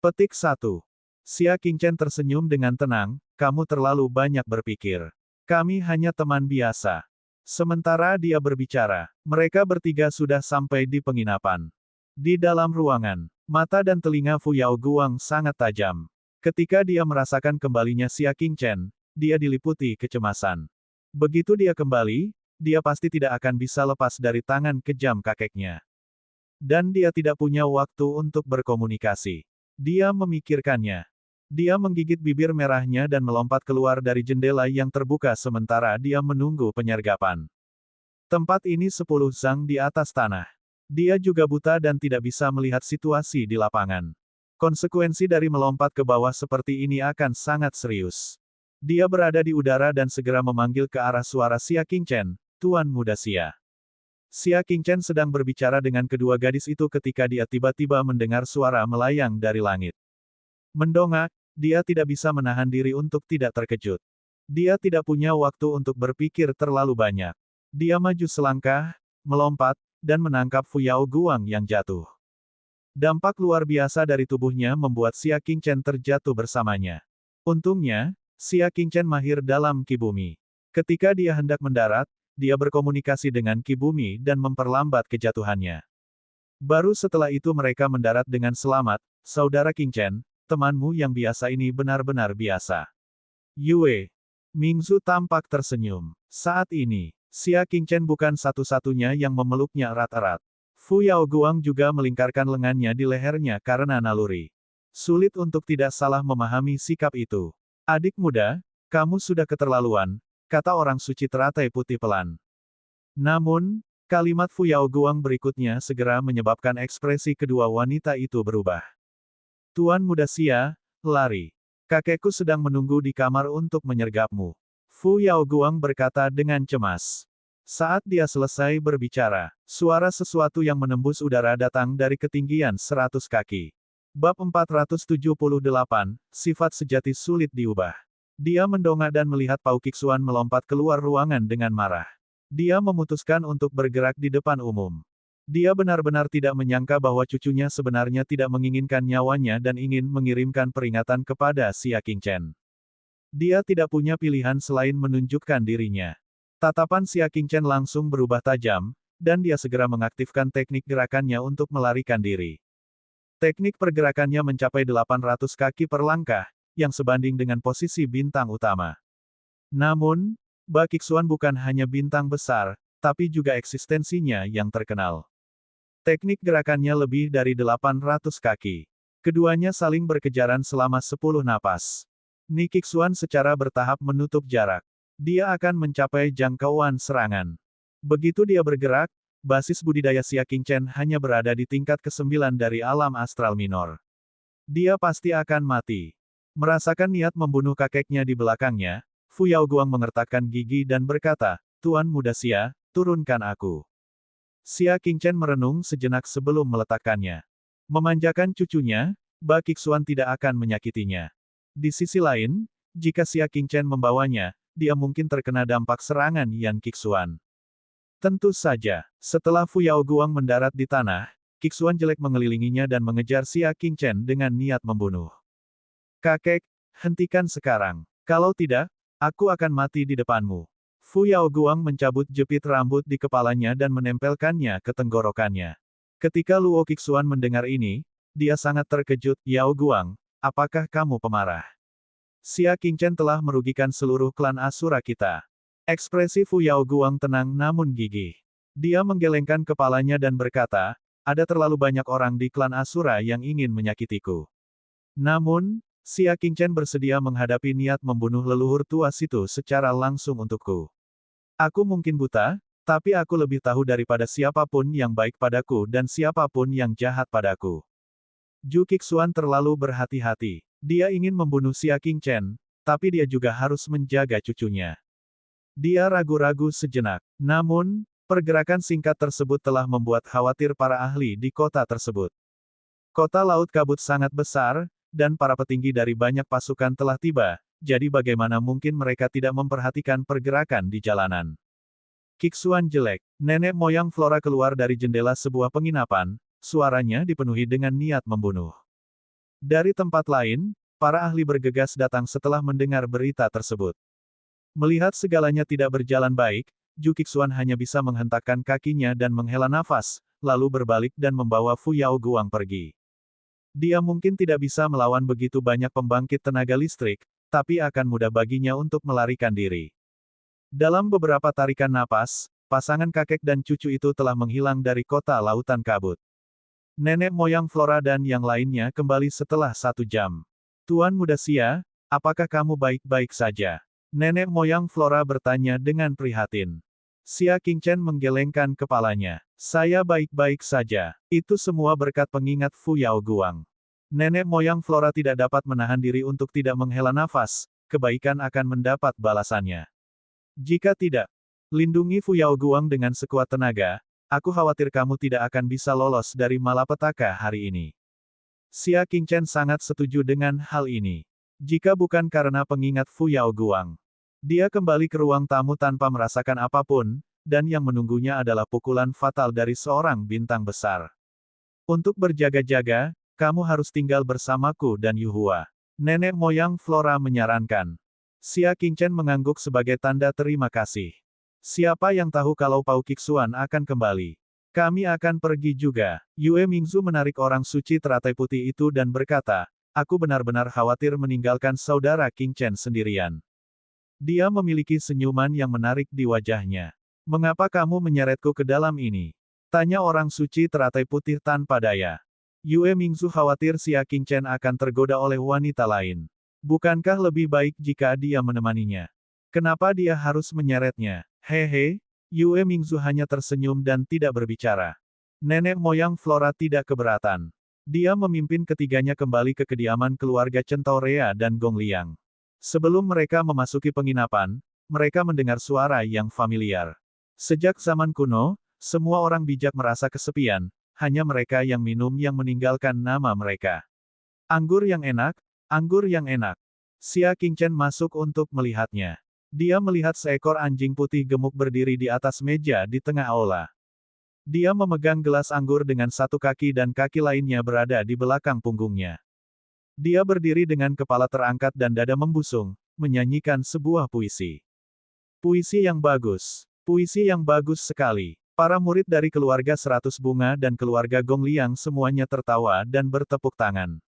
S1: Petik 1. Xia Qingchen tersenyum dengan tenang, kamu terlalu banyak berpikir. Kami hanya teman biasa. Sementara dia berbicara, mereka bertiga sudah sampai di penginapan. Di dalam ruangan, mata dan telinga Fu Yao Guang sangat tajam. Ketika dia merasakan kembalinya Xia Qingchen, dia diliputi kecemasan. Begitu dia kembali, dia pasti tidak akan bisa lepas dari tangan kejam kakeknya. Dan dia tidak punya waktu untuk berkomunikasi. Dia memikirkannya. Dia menggigit bibir merahnya dan melompat keluar dari jendela yang terbuka sementara dia menunggu penyergapan. Tempat ini 10 zang di atas tanah. Dia juga buta dan tidak bisa melihat situasi di lapangan. Konsekuensi dari melompat ke bawah seperti ini akan sangat serius. Dia berada di udara dan segera memanggil ke arah suara Xia Qingchen, Tuan Muda Xia. Xia Qingchen sedang berbicara dengan kedua gadis itu ketika dia tiba-tiba mendengar suara melayang dari langit. Mendongak, dia tidak bisa menahan diri untuk tidak terkejut. Dia tidak punya waktu untuk berpikir terlalu banyak. Dia maju selangkah, melompat, dan menangkap Fu Yao Guang yang jatuh. Dampak luar biasa dari tubuhnya membuat Xia Qingchen terjatuh bersamanya. Untungnya, Xia Qingchen mahir dalam Ki Bumi. Ketika dia hendak mendarat, dia berkomunikasi dengan Ki Bumi dan memperlambat kejatuhannya. Baru setelah itu mereka mendarat dengan selamat. Saudara Qingchen, temanmu yang biasa ini benar-benar biasa. Yue Mingzu tampak tersenyum. Saat ini, Xia Qingchen bukan satu-satunya yang memeluknya erat-erat. Fu Yao Guang juga melingkarkan lengannya di lehernya karena naluri. Sulit untuk tidak salah memahami sikap itu. Adik muda, kamu sudah keterlaluan, kata orang suci teratai putih pelan. Namun, kalimat Fu Yao Guang berikutnya segera menyebabkan ekspresi kedua wanita itu berubah. Tuan Muda Xia, lari. Kakekku sedang menunggu di kamar untuk menyergapmu. Fu Yao Guang berkata dengan cemas. Saat dia selesai berbicara, suara sesuatu yang menembus udara datang dari ketinggian 100 kaki. Bab 478, Sifat Sejati Sulit Diubah. Dia mendongak dan melihat Pao Qixuan melompat keluar ruangan dengan marah. Dia memutuskan untuk bergerak di depan umum. Dia benar-benar tidak menyangka bahwa cucunya sebenarnya tidak menginginkan nyawanya dan ingin mengirimkan peringatan kepada Xia Qingchen. Dia tidak punya pilihan selain menunjukkan dirinya. Tatapan Xia Qingchen langsung berubah tajam, dan dia segera mengaktifkan teknik gerakannya untuk melarikan diri. Teknik pergerakannya mencapai 800 kaki per langkah, yang sebanding dengan posisi bintang utama. Namun, Ba Kixuan bukan hanya bintang besar, tapi juga eksistensinya yang terkenal. Teknik gerakannya lebih dari 800 kaki. Keduanya saling berkejaran selama 10 napas. Ni Kixuan secara bertahap menutup jarak. Dia akan mencapai jangkauan serangan. Begitu dia bergerak, basis budidaya Xia Qingchen hanya berada di tingkat ke-9 dari alam astral minor. Dia pasti akan mati. Merasakan niat membunuh kakeknya di belakangnya, Fu Yaoguang mengertakkan gigi dan berkata, "Tuan Muda Xia, turunkan aku." Xia Qingchen merenung sejenak sebelum meletakkannya. Memanjakan cucunya, Ba Kixuan tidak akan menyakitinya. Di sisi lain, jika Xia Qingchen membawanya, dia mungkin terkena dampak serangan Yan Kixuan. Tentu saja, setelah Fu Yaoguang mendarat di tanah, Kixuan jelek mengelilinginya dan mengejar Xia Qingchen dengan niat membunuh. "Kakek, hentikan sekarang. Kalau tidak, aku akan mati di depanmu." Fu Yaoguang mencabut jepit rambut di kepalanya dan menempelkannya ke tenggorokannya. Ketika Luo Kixuan mendengar ini, dia sangat terkejut. "Yaoguang, apakah kamu pemarah? Xia Qingchen telah merugikan seluruh klan Asura kita." Ekspresi Fu Yaoguang tenang namun gigih. Dia menggelengkan kepalanya dan berkata, "Ada terlalu banyak orang di klan Asura yang ingin menyakitiku. Namun, Xia Qingchen bersedia menghadapi niat membunuh leluhur tua situ secara langsung untukku. Aku mungkin buta, tapi aku lebih tahu daripada siapapun yang baik padaku dan siapapun yang jahat padaku." Ju Kixuan terlalu berhati-hati. Dia ingin membunuh Xia Qingchen, tapi dia juga harus menjaga cucunya. Dia ragu-ragu sejenak. Namun, pergerakan singkat tersebut telah membuat khawatir para ahli di kota tersebut. Kota Laut Kabut sangat besar, dan para petinggi dari banyak pasukan telah tiba, jadi bagaimana mungkin mereka tidak memperhatikan pergerakan di jalanan. Kixuan jelek. Nenek moyang Flora keluar dari jendela sebuah penginapan, suaranya dipenuhi dengan niat membunuh. Dari tempat lain, para ahli bergegas datang setelah mendengar berita tersebut. Melihat segalanya tidak berjalan baik, Ju Kixuan hanya bisa menghentakkan kakinya dan menghela nafas, lalu berbalik dan membawa Fu Yaoguang pergi. Dia mungkin tidak bisa melawan begitu banyak pembangkit tenaga listrik, tapi akan mudah baginya untuk melarikan diri. Dalam beberapa tarikan napas, pasangan kakek dan cucu itu telah menghilang dari kota lautan kabut. Nenek moyang Flora dan yang lainnya kembali setelah 1 jam. "Tuan Muda Xia, apakah kamu baik-baik saja?" Nenek moyang Flora bertanya dengan prihatin. Xia Qingchen menggelengkan kepalanya. "Saya baik-baik saja. Itu semua berkat pengingat Fu Yaoguang." Nenek moyang Flora tidak dapat menahan diri untuk tidak menghela nafas, kebaikan akan mendapat balasannya. "Jika tidak, lindungi Fu Yaoguang dengan sekuat tenaga, aku khawatir kamu tidak akan bisa lolos dari malapetaka hari ini." Xia Qingchen sangat setuju dengan hal ini. Jika bukan karena pengingat Fu Yaoguang, dia kembali ke ruang tamu tanpa merasakan apapun, dan yang menunggunya adalah pukulan fatal dari seorang bintang besar. "Untuk berjaga-jaga, kamu harus tinggal bersamaku dan Yuhua," nenek moyang Flora menyarankan. Xia Qingchen mengangguk sebagai tanda terima kasih. "Siapa yang tahu kalau Pao Kixuan akan kembali? Kami akan pergi juga." Yue Mingzu menarik orang suci teratai putih itu dan berkata, "Aku benar-benar khawatir meninggalkan saudara Qingchen sendirian." Dia memiliki senyuman yang menarik di wajahnya. "Mengapa kamu menyeretku ke dalam ini?" tanya orang suci teratai putih tanpa daya. Yue Mingzu khawatir Xia Qingchen akan tergoda oleh wanita lain. Bukankah lebih baik jika dia menemaninya? Kenapa dia harus menyeretnya? Hehe, Yue Mingzu hanya tersenyum dan tidak berbicara. Nenek moyang Flora tidak keberatan. Dia memimpin ketiganya kembali ke kediaman keluarga Centaurea dan Gong Liang. Sebelum mereka memasuki penginapan, mereka mendengar suara yang familiar. Sejak zaman kuno, semua orang bijak merasa kesepian, hanya mereka yang minum yang meninggalkan nama mereka. "Anggur yang enak, anggur yang enak." Xia Qingchen masuk untuk melihatnya. Dia melihat seekor anjing putih gemuk berdiri di atas meja di tengah aula. Dia memegang gelas anggur dengan satu kaki dan kaki lainnya berada di belakang punggungnya. Dia berdiri dengan kepala terangkat dan dada membusung, menyanyikan sebuah puisi. Puisi yang bagus. Puisi yang bagus sekali. Para murid dari keluarga 100 Bunga dan keluarga Gong Liang semuanya tertawa dan bertepuk tangan.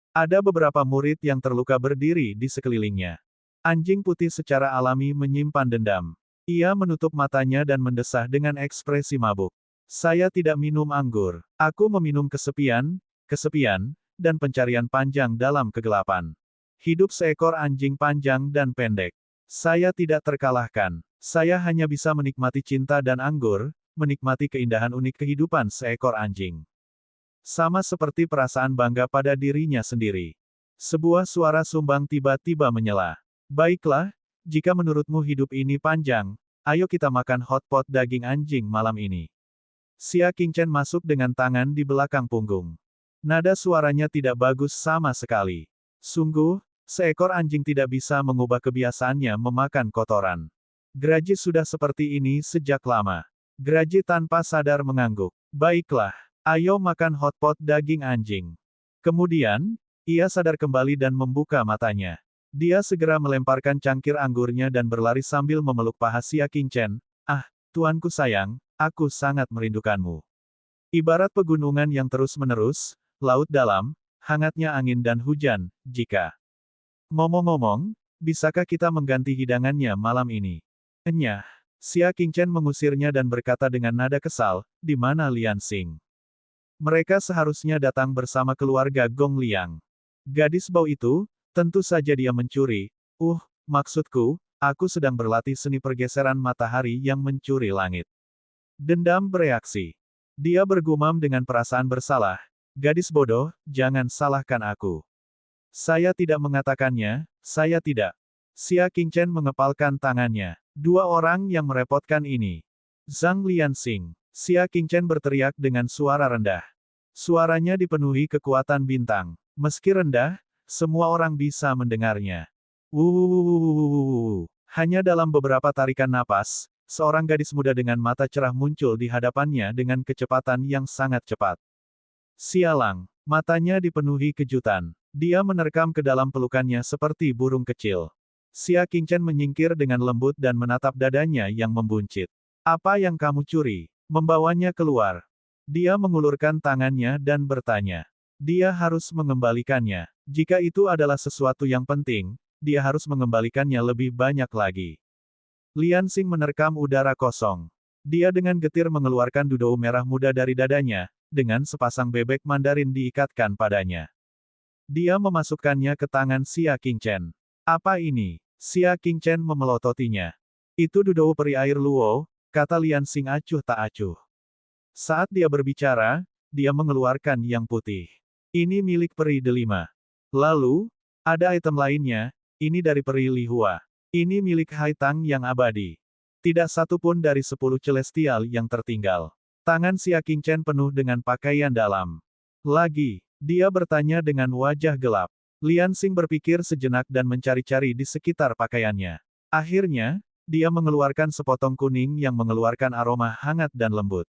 S1: Ada beberapa murid yang terluka berdiri di sekelilingnya. Anjing putih secara alami menyimpan dendam. Ia menutup matanya dan mendesah dengan ekspresi mabuk. Saya tidak minum anggur. Aku meminum kesepian, dan pencarian panjang dalam kegelapan. Hidup seekor anjing panjang dan pendek. Saya tidak terkalahkan. Saya hanya bisa menikmati cinta dan anggur, menikmati keindahan unik kehidupan seekor anjing. Sama seperti perasaan bangga pada dirinya sendiri. Sebuah suara sumbang tiba-tiba menyela. Baiklah, jika menurutmu hidup ini panjang, ayo kita makan hotpot daging anjing malam ini. Xia Qingchen masuk dengan tangan di belakang punggung. Nada suaranya tidak bagus sama sekali. Sungguh, seekor anjing tidak bisa mengubah kebiasaannya memakan kotoran. Graji sudah seperti ini sejak lama. Graji tanpa sadar mengangguk. Baiklah, ayo makan hotpot daging anjing. Kemudian, ia sadar kembali dan membuka matanya. Dia segera melemparkan cangkir anggurnya dan berlari sambil memeluk paha Xia Qingchen. Ah, tuanku sayang, aku sangat merindukanmu. Ibarat pegunungan yang terus-menerus, laut dalam, hangatnya angin dan hujan, jika. Ngomong-ngomong, bisakah kita mengganti hidangannya malam ini? Enyah. Xia Qingchen mengusirnya dan berkata dengan nada kesal, di mana Lian Xing? Mereka seharusnya datang bersama keluarga Gong Liang. Gadis bau itu, tentu saja dia mencuri. Maksudku, aku sedang berlatih seni pergeseran matahari yang mencuri langit. Dendam bereaksi. Dia bergumam dengan perasaan bersalah. Gadis bodoh, jangan salahkan aku. Saya tidak mengatakannya, saya tidak. Xia Qingchen mengepalkan tangannya. Dua orang yang merepotkan ini. Zhang Lianxing. Xia Qingchen berteriak dengan suara rendah. Suaranya dipenuhi kekuatan bintang. Meski rendah, semua orang bisa mendengarnya. Hanya dalam beberapa tarikan napas, seorang gadis muda dengan mata cerah muncul di hadapannya dengan kecepatan yang sangat cepat. Sialang, matanya dipenuhi kejutan. Dia menerkam ke dalam pelukannya seperti burung kecil. Xia Qingchen menyingkir dengan lembut dan menatap dadanya yang membuncit. Apa yang kamu curi? Membawanya keluar. Dia mengulurkan tangannya dan bertanya. Dia harus mengembalikannya. Jika itu adalah sesuatu yang penting, dia harus mengembalikannya lebih banyak lagi. Lian Xing menerkam udara kosong. Dia dengan getir mengeluarkan dudou merah muda dari dadanya, dengan sepasang bebek Mandarin diikatkan padanya. Dia memasukkannya ke tangan Xia Qingchen. Apa ini? Xia Qingchen memelototinya. Itu dudou peri air luo, kata Lian Xing acuh tak acuh. Saat dia berbicara, dia mengeluarkan yang putih. Ini milik peri delima. Lalu, ada item lainnya, ini dari peri Lihua. Ini milik Haitang yang abadi. Tidak satu pun dari 10 celestial yang tertinggal. Tangan Xia Qingchen penuh dengan pakaian dalam. Lagi, dia bertanya dengan wajah gelap. Lian Xing berpikir sejenak dan mencari-cari di sekitar pakaiannya. Akhirnya, dia mengeluarkan sepotong kuning yang mengeluarkan aroma hangat dan lembut.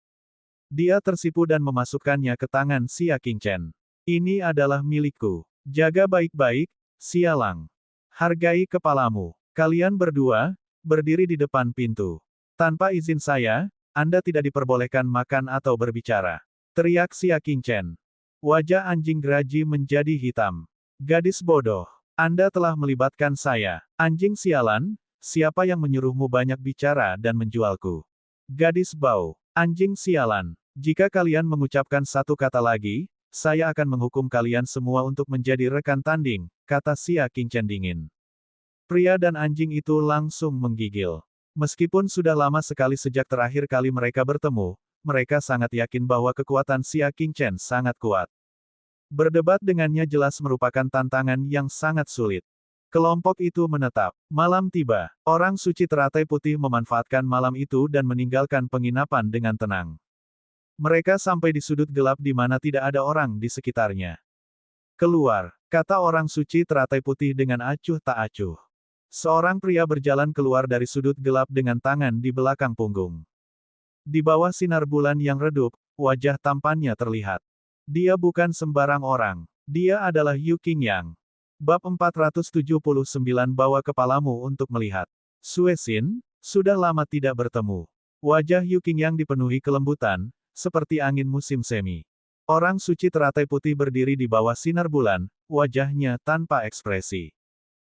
S1: Dia tersipu dan memasukkannya ke tangan Xia Qingchen. Ini adalah milikku. Jaga baik-baik, sialang. Hargai kepalamu. Kalian berdua, berdiri di depan pintu. Tanpa izin saya, Anda tidak diperbolehkan makan atau berbicara. Teriak Xia Qingchen. Wajah anjing Graji menjadi hitam. Gadis bodoh. Anda telah melibatkan saya. Anjing sialan, siapa yang menyuruhmu banyak bicara dan menjualku? Gadis bau. Anjing sialan. Jika kalian mengucapkan satu kata lagi, saya akan menghukum kalian semua untuk menjadi rekan tanding, kata Xia Qingchen dingin. Pria dan anjing itu langsung menggigil. Meskipun sudah lama sekali sejak terakhir kali mereka bertemu, mereka sangat yakin bahwa kekuatan Xia Qingchen sangat kuat. Berdebat dengannya jelas merupakan tantangan yang sangat sulit. Kelompok itu menetap. Malam tiba. Orang suci teratai putih memanfaatkan malam itu dan meninggalkan penginapan dengan tenang. Mereka sampai di sudut gelap di mana tidak ada orang di sekitarnya. Keluar, kata orang suci teratai putih dengan acuh tak acuh. Seorang pria berjalan keluar dari sudut gelap dengan tangan di belakang punggung. Di bawah sinar bulan yang redup, wajah tampannya terlihat. Dia bukan sembarang orang. Dia adalah Yu Qingyang. Bab 479 Bawa kepalamu untuk melihat. Suesin, sudah lama tidak bertemu. Wajah Yu Qingyang dipenuhi kelembutan, seperti angin musim semi. Orang suci teratai putih berdiri di bawah sinar bulan, wajahnya tanpa ekspresi.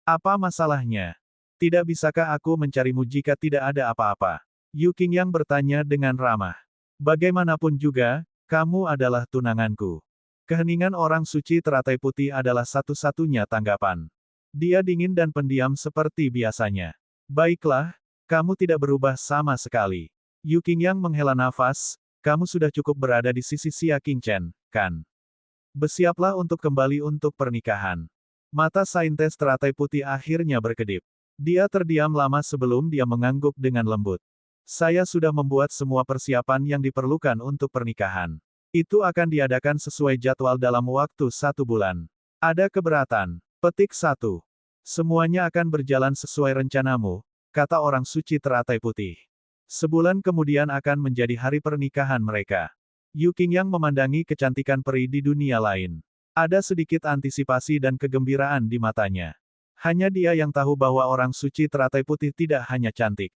S1: Apa masalahnya? Tidak bisakah aku mencarimu jika tidak ada apa-apa? Yu Qingyang bertanya dengan ramah. Bagaimanapun juga, kamu adalah tunanganku. Keheningan orang suci teratai putih adalah satu-satunya tanggapan. Dia dingin dan pendiam seperti biasanya. Baiklah, kamu tidak berubah sama sekali. Yu Qingyang menghela nafas, kamu sudah cukup berada di sisi Xia Qingchen, kan? Bersiaplah untuk kembali untuk pernikahan. Mata saintes teratai putih akhirnya berkedip. Dia terdiam lama sebelum dia mengangguk dengan lembut. Saya sudah membuat semua persiapan yang diperlukan untuk pernikahan. Itu akan diadakan sesuai jadwal dalam waktu 1 bulan. Ada keberatan. Petik 1. Semuanya akan berjalan sesuai rencanamu, kata orang suci teratai putih. Sebulan kemudian akan menjadi hari pernikahan mereka. Yu Qingyang memandangi kecantikan peri di dunia lain. Ada sedikit antisipasi dan kegembiraan di matanya. Hanya dia yang tahu bahwa orang suci teratai putih tidak hanya cantik.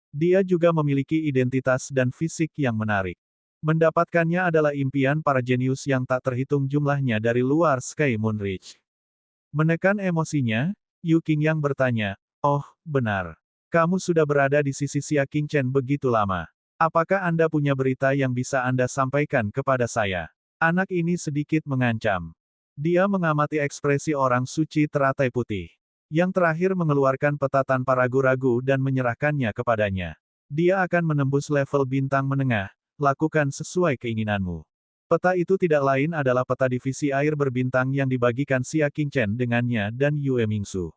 S1: Dia juga memiliki identitas dan fisik yang menarik. Mendapatkannya adalah impian para jenius yang tak terhitung jumlahnya dari luar Sky Moon Ridge. Menekan emosinya, Yu Qingyang bertanya, "Oh, benar. Kamu sudah berada di sisi Xia Qingchen begitu lama. Apakah Anda punya berita yang bisa Anda sampaikan kepada saya?" Anak ini sedikit mengancam. Dia mengamati ekspresi orang suci teratai putih. Yang terakhir mengeluarkan peta tanpa ragu-ragu dan menyerahkannya kepadanya. Dia akan menembus level bintang menengah, lakukan sesuai keinginanmu. Peta itu tidak lain adalah peta divisi air berbintang yang dibagikan Xia Qingchen dengannya dan Yue Mingsu.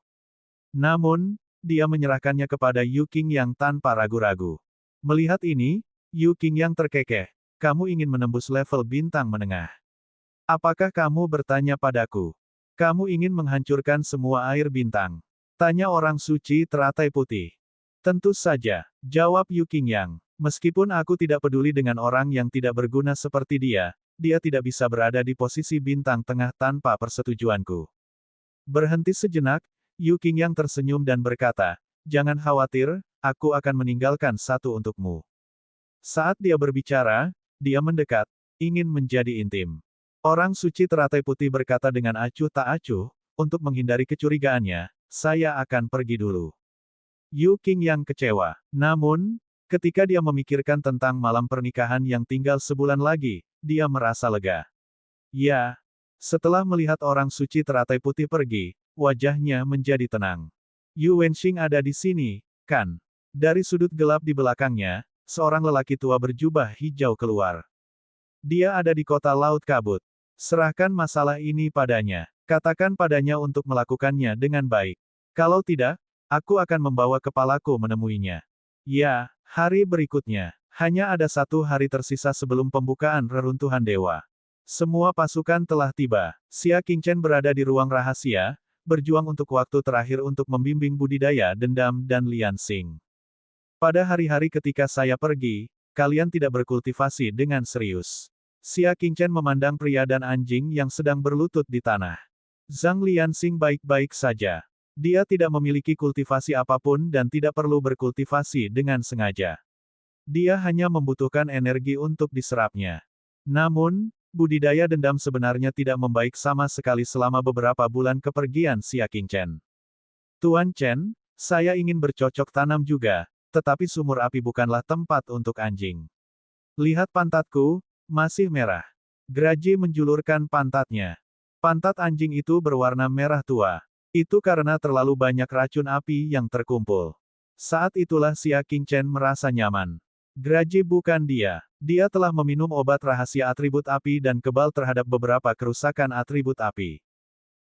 S1: Namun, dia menyerahkannya kepada Yu Qingyang tanpa ragu-ragu. Melihat ini, Yu Qingyang terkekeh. Kamu ingin menembus level bintang menengah. Apakah kamu bertanya padaku? Kamu ingin menghancurkan semua air bintang? Tanya orang suci teratai putih. Tentu saja, jawab Yu Qingyang. Meskipun aku tidak peduli dengan orang yang tidak berguna seperti dia tidak bisa berada di posisi bintang tengah tanpa persetujuanku. Berhenti sejenak, Yu Qingyang tersenyum dan berkata, jangan khawatir, aku akan meninggalkan satu untukmu. Saat dia berbicara, dia mendekat, ingin menjadi intim. Orang suci teratai putih berkata dengan acuh tak acuh, untuk menghindari kecurigaannya, saya akan pergi dulu. Yu Qingyang kecewa. Namun, ketika dia memikirkan tentang malam pernikahan yang tinggal sebulan lagi, dia merasa lega. Ya, setelah melihat orang suci teratai putih pergi, wajahnya menjadi tenang. Yu Wenxing ada di sini, kan? Dari sudut gelap di belakangnya, seorang lelaki tua berjubah hijau keluar. Dia ada di kota Laut Kabut. Serahkan masalah ini padanya. Katakan padanya untuk melakukannya dengan baik. Kalau tidak, aku akan membawa kepalaku menemuinya. Ya, hari berikutnya. Hanya ada 1 hari tersisa sebelum pembukaan reruntuhan dewa. Semua pasukan telah tiba. Xia Qingchen berada di ruang rahasia, berjuang untuk waktu terakhir untuk membimbing budidaya dendam dan Lian Xing. Pada hari-hari ketika saya pergi, kalian tidak berkultivasi dengan serius. Xia Qingchen memandang pria dan anjing yang sedang berlutut di tanah. Zhang Lianxing baik-baik saja. Dia tidak memiliki kultivasi apapun dan tidak perlu berkultivasi dengan sengaja. Dia hanya membutuhkan energi untuk diserapnya. Namun, budidaya dendam sebenarnya tidak membaik sama sekali selama beberapa bulan kepergian Xia Qingchen. Tuan Chen, saya ingin bercocok tanam juga, tetapi sumur api bukanlah tempat untuk anjing. Lihat pantatku, masih merah. Graji menjulurkan pantatnya. Pantat anjing itu berwarna merah tua. Itu karena terlalu banyak racun api yang terkumpul. Saat itulah Xia Qingchen merasa nyaman. Graji bukan dia. Dia telah meminum obat rahasia atribut api dan kebal terhadap beberapa kerusakan atribut api.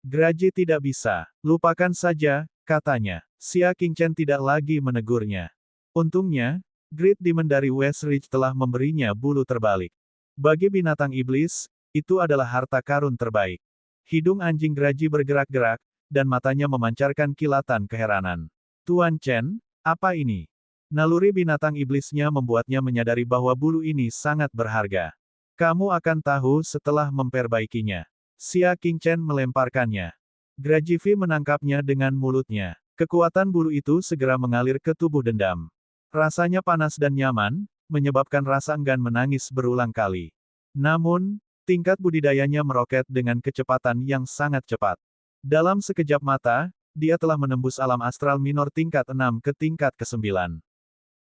S1: Graji tidak bisa. Lupakan saja, katanya. Xia Qingchen tidak lagi menegurnya. Untungnya, Great Demon dari West Ridge telah memberinya bulu terbalik. Bagi binatang iblis, itu adalah harta karun terbaik. Hidung anjing Graji bergerak-gerak, dan matanya memancarkan kilatan keheranan. Tuan Chen, apa ini? Naluri binatang iblisnya membuatnya menyadari bahwa bulu ini sangat berharga. Kamu akan tahu setelah memperbaikinya. Xia Qingchen melemparkannya. Grajivi menangkapnya dengan mulutnya. Kekuatan bulu itu segera mengalir ke tubuh dendam. Rasanya panas dan nyaman, menyebabkan rasa enggan menangis berulang kali. Namun, tingkat budidayanya meroket dengan kecepatan yang sangat cepat. Dalam sekejap mata, dia telah menembus alam astral minor tingkat 6 ke tingkat ke-9.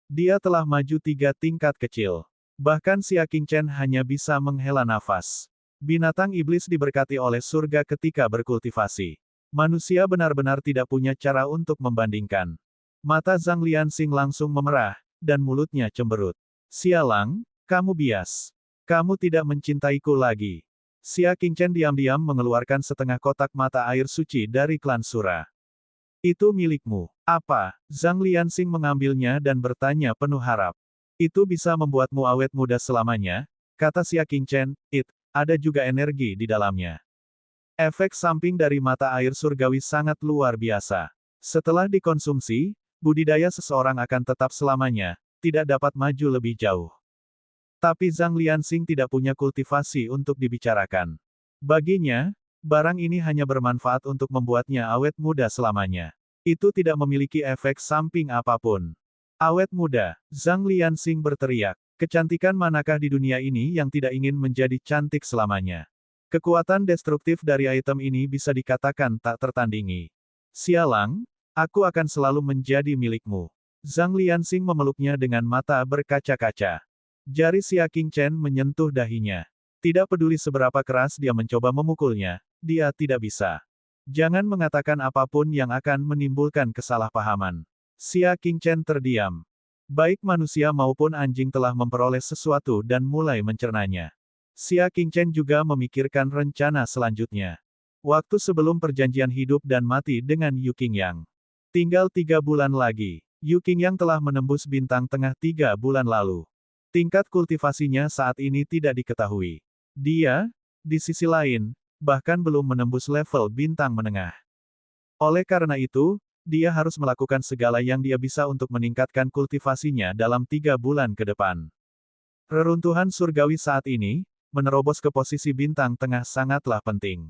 S1: Dia telah maju 3 tingkat kecil. Bahkan Xia Qingchen hanya bisa menghela nafas. Binatang iblis diberkati oleh surga ketika berkultivasi. Manusia benar-benar tidak punya cara untuk membandingkan. Mata Zhang Lianxing langsung memerah, dan mulutnya cemberut. Sialang, kamu bias. Kamu tidak mencintaiku lagi. Xia Qingchen diam-diam mengeluarkan setengah kotak mata air suci dari klan Sura. Itu milikmu. Apa? Zhang Lianxing mengambilnya dan bertanya penuh harap. Itu bisa membuatmu awet muda selamanya, kata Xia Qingchen. Ada juga energi di dalamnya. Efek samping dari mata air surgawi sangat luar biasa. Setelah dikonsumsi, budidaya seseorang akan tetap selamanya, tidak dapat maju lebih jauh. Tapi Zhang Lianxing tidak punya kultivasi untuk dibicarakan. Baginya, barang ini hanya bermanfaat untuk membuatnya awet muda selamanya. Itu tidak memiliki efek samping apapun. Awet muda, Zhang Lianxing berteriak. Kecantikan manakah di dunia ini yang tidak ingin menjadi cantik selamanya? Kekuatan destruktif dari item ini bisa dikatakan tak tertandingi. Sialang, aku akan selalu menjadi milikmu. Zhang Lianxing memeluknya dengan mata berkaca-kaca. Jari Xia Qingchen menyentuh dahinya. Tidak peduli seberapa keras dia mencoba memukulnya, dia tidak bisa. Jangan mengatakan apapun yang akan menimbulkan kesalahpahaman. Xia Qingchen terdiam. Baik manusia maupun anjing telah memperoleh sesuatu dan mulai mencernanya. Xia Qingchen juga memikirkan rencana selanjutnya. Waktu sebelum perjanjian hidup dan mati dengan Yu Qingyang. Tinggal 3 bulan lagi. Yu Qingyang telah menembus bintang tengah 3 bulan lalu. Tingkat kultivasinya saat ini tidak diketahui. Dia, di sisi lain, bahkan belum menembus level bintang menengah. Oleh karena itu, dia harus melakukan segala yang dia bisa untuk meningkatkan kultivasinya dalam 3 bulan ke depan. Reruntuhan surgawi saat ini, menerobos ke posisi bintang tengah sangatlah penting.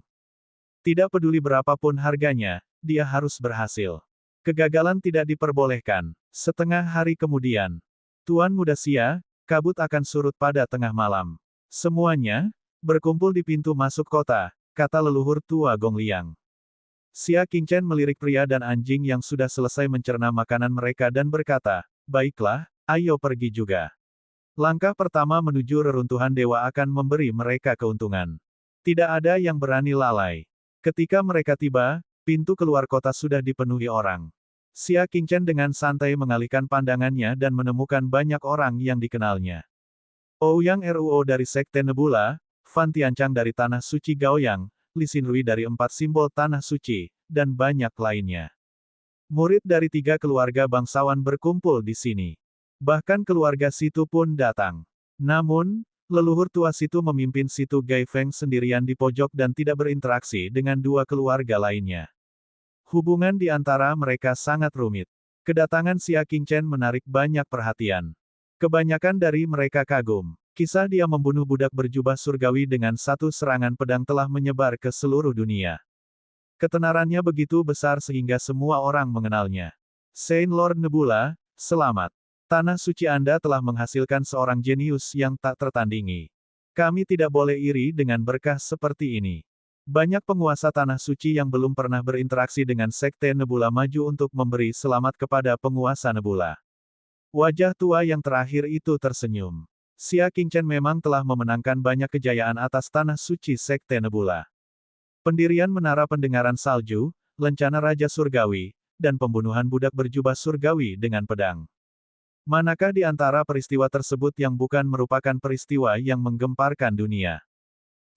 S1: Tidak peduli berapapun harganya, dia harus berhasil. Kegagalan tidak diperbolehkan. Setengah hari kemudian, Tuan Muda Xia, kabut akan surut pada tengah malam. Semuanya, berkumpul di pintu masuk kota, kata leluhur tua Gong Liang. Xia Qingchen melirik pria dan anjing yang sudah selesai mencerna makanan mereka dan berkata, baiklah, ayo pergi juga. Langkah pertama menuju reruntuhan dewa akan memberi mereka keuntungan. Tidak ada yang berani lalai. Ketika mereka tiba, pintu keluar kota sudah dipenuhi orang. Xia Qingchen dengan santai mengalihkan pandangannya dan menemukan banyak orang yang dikenalnya. Ouyang Ruo dari Sekte Nebula, Fan Tianchang dari Tanah Suci Gaoyang, Li Xinrui dari 4 simbol Tanah Suci, dan banyak lainnya. Murid dari 3 keluarga bangsawan berkumpul di sini. Bahkan keluarga Situ pun datang. Namun, leluhur tua Situ memimpin Situ Gai Feng sendirian di pojok dan tidak berinteraksi dengan 2 keluarga lainnya. Hubungan di antara mereka sangat rumit. Kedatangan Xia Qingchen menarik banyak perhatian. Kebanyakan dari mereka kagum. Kisah dia membunuh budak berjubah surgawi dengan 1 serangan pedang telah menyebar ke seluruh dunia. Ketenarannya begitu besar sehingga semua orang mengenalnya. Saint Lord Nebula, selamat. Tanah suci Anda telah menghasilkan seorang jenius yang tak tertandingi. Kami tidak boleh iri dengan berkah seperti ini. Banyak penguasa tanah suci yang belum pernah berinteraksi dengan Sekte Nebula maju untuk memberi selamat kepada penguasa Nebula. Wajah tua yang terakhir itu tersenyum. Xia Qingchen memang telah memenangkan banyak kejayaan atas tanah suci Sekte Nebula. Pendirian menara pendengaran salju, lencana Raja Surgawi, dan pembunuhan budak berjubah surgawi dengan pedang. Manakah di antara peristiwa tersebut yang bukan merupakan peristiwa yang menggemparkan dunia?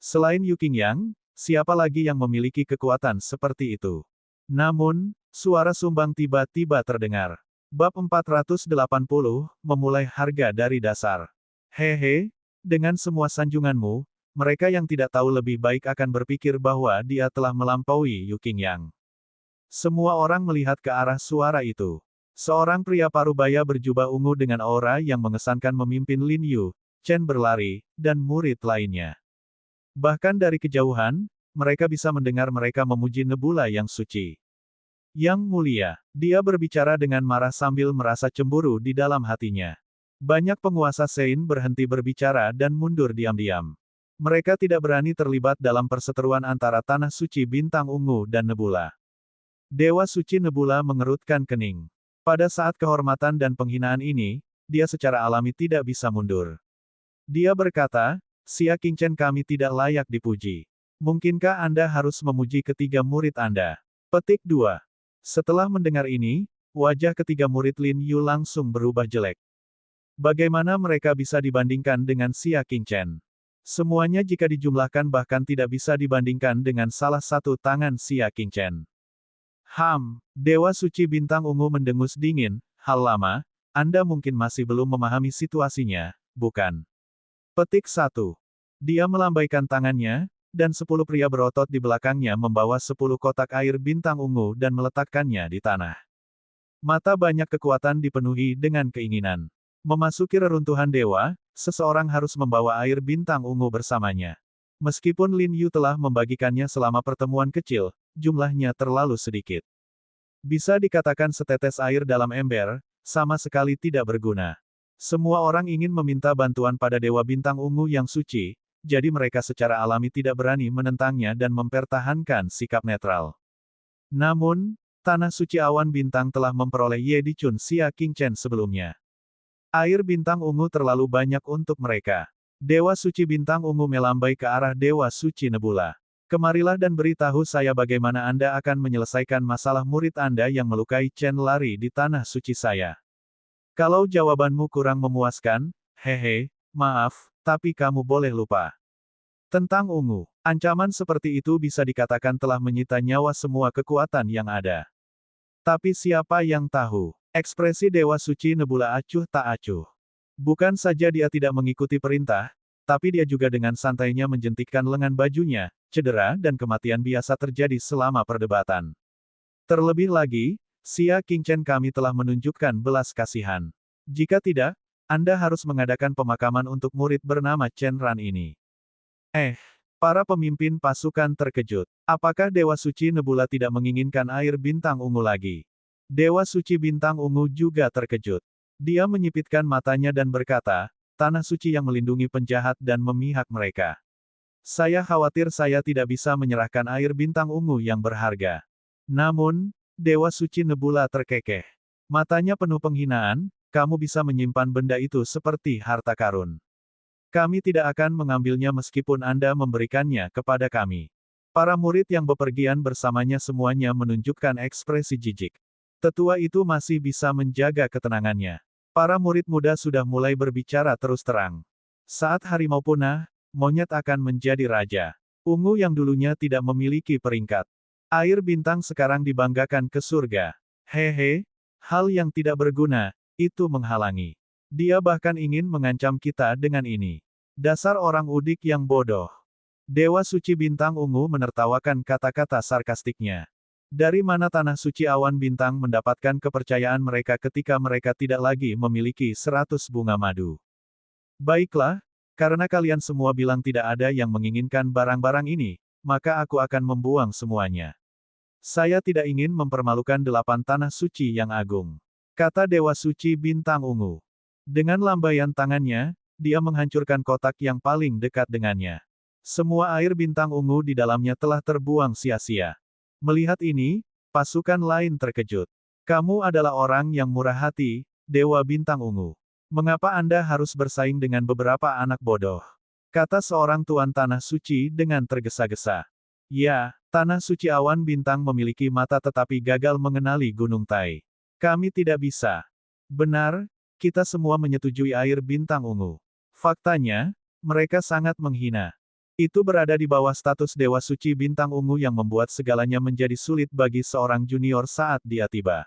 S1: Selain Yu Qingyang, siapa lagi yang memiliki kekuatan seperti itu? Namun, suara sumbang tiba-tiba terdengar. Bab 480, memulai harga dari dasar. Hehe, dengan semua sanjunganmu, mereka yang tidak tahu lebih baik akan berpikir bahwa dia telah melampaui Yu Qingyang. Semua orang melihat ke arah suara itu. Seorang pria parubaya berjubah ungu dengan aura yang mengesankan memimpin Lin Yu, Chen berlari, dan murid lainnya. Bahkan dari kejauhan, mereka bisa mendengar mereka memuji nebula yang suci. Yang mulia, dia berbicara dengan marah sambil merasa cemburu di dalam hatinya. Banyak penguasa Sein berhenti berbicara dan mundur diam-diam. Mereka tidak berani terlibat dalam perseteruan antara tanah suci bintang ungu dan nebula. Dewa suci nebula mengerutkan kening. Pada saat kehormatan dan penghinaan ini, dia secara alami tidak bisa mundur. Dia berkata, Xia Qingchen kami tidak layak dipuji. Mungkinkah Anda harus memuji ketiga murid Anda? Petik 2. Setelah mendengar ini, wajah ketiga murid Lin Yu langsung berubah jelek. Bagaimana mereka bisa dibandingkan dengan Xia Qingchen? Semuanya jika dijumlahkan bahkan tidak bisa dibandingkan dengan salah satu tangan Xia Qingchen. Dewa Suci Bintang Ungu mendengus dingin, hal lama, Anda mungkin masih belum memahami situasinya, bukan? Petik 1. Dia melambaikan tangannya, dan 10 pria berotot di belakangnya membawa 10 kotak air bintang ungu dan meletakkannya di tanah. Mata banyak kekuatan dipenuhi dengan keinginan. Memasuki reruntuhan dewa, seseorang harus membawa air bintang ungu bersamanya. Meskipun Lin Yu telah membagikannya selama pertemuan kecil, jumlahnya terlalu sedikit. Bisa dikatakan setetes air dalam ember, sama sekali tidak berguna. Semua orang ingin meminta bantuan pada Dewa Bintang Ungu yang suci, jadi mereka secara alami tidak berani menentangnya dan mempertahankan sikap netral. Namun, Tanah Suci Awan Bintang telah memperoleh Ye Dicun Xia Qingchen sebelumnya. Air bintang ungu terlalu banyak untuk mereka. Dewa Suci Bintang Ungu melambai ke arah Dewa Suci Nebula. Kemarilah dan beritahu saya bagaimana Anda akan menyelesaikan masalah murid Anda yang melukai Chen lari di tanah suci saya. Kalau jawabanmu kurang memuaskan, maaf, tapi kamu boleh lupa. Tentang ungu, ancaman seperti itu bisa dikatakan telah menyita nyawa semua kekuatan yang ada. Tapi siapa yang tahu? Ekspresi Dewa Suci Nebula acuh tak acuh. Bukan saja dia tidak mengikuti perintah, tapi dia juga dengan santainya menjentikkan lengan bajunya, cedera dan kematian biasa terjadi selama perdebatan. Terlebih lagi, Xia Qingchen kami telah menunjukkan belas kasihan. Jika tidak, Anda harus mengadakan pemakaman untuk murid bernama Chen Ran ini. Para pemimpin pasukan terkejut. Apakah Dewa Suci Nebula tidak menginginkan air bintang ungu lagi? Dewa Suci Bintang Ungu juga terkejut. Dia menyipitkan matanya dan berkata, Tanah Suci yang melindungi penjahat dan memihak mereka. Saya khawatir saya tidak bisa menyerahkan air bintang ungu yang berharga. Namun, Dewa Suci Nebula terkekeh. Matanya penuh penghinaan, kamu bisa menyimpan benda itu seperti harta karun. Kami tidak akan mengambilnya meskipun Anda memberikannya kepada kami. Para murid yang bepergian bersamanya semuanya menunjukkan ekspresi jijik. Tetua itu masih bisa menjaga ketenangannya. Para murid muda sudah mulai berbicara terus terang. Saat harimau punah, monyet akan menjadi raja. Ungu yang dulunya tidak memiliki peringkat. Air bintang sekarang dibanggakan ke surga. Hal yang tidak berguna, itu menghalangi. Dia bahkan ingin mengancam kita dengan ini. Dasar orang udik yang bodoh. Dewa Suci Bintang Ungu menertawakan kata-kata sarkastiknya. Dari mana Tanah Suci Awan Bintang mendapatkan kepercayaan mereka ketika mereka tidak lagi memiliki 100 bunga madu? Baiklah, karena kalian semua bilang tidak ada yang menginginkan barang-barang ini, maka aku akan membuang semuanya. Saya tidak ingin mempermalukan 8 tanah suci yang agung, kata Dewa Suci Bintang Ungu. Dengan lambaian tangannya, dia menghancurkan kotak yang paling dekat dengannya. Semua air bintang ungu di dalamnya telah terbuang sia-sia. Melihat ini, pasukan lain terkejut. Kamu adalah orang yang murah hati, Dewa Bintang Ungu. Mengapa Anda harus bersaing dengan beberapa anak bodoh? Kata seorang tuan Tanah Suci dengan tergesa-gesa. Ya, Tanah Suci Awan Bintang memiliki mata tetapi gagal mengenali Gunung Tai. Kami tidak bisa. Benar, kita semua menyetujui air bintang ungu. Faktanya, mereka sangat menghina. Itu berada di bawah status Dewa Suci Bintang Ungu yang membuat segalanya menjadi sulit bagi seorang junior saat dia tiba.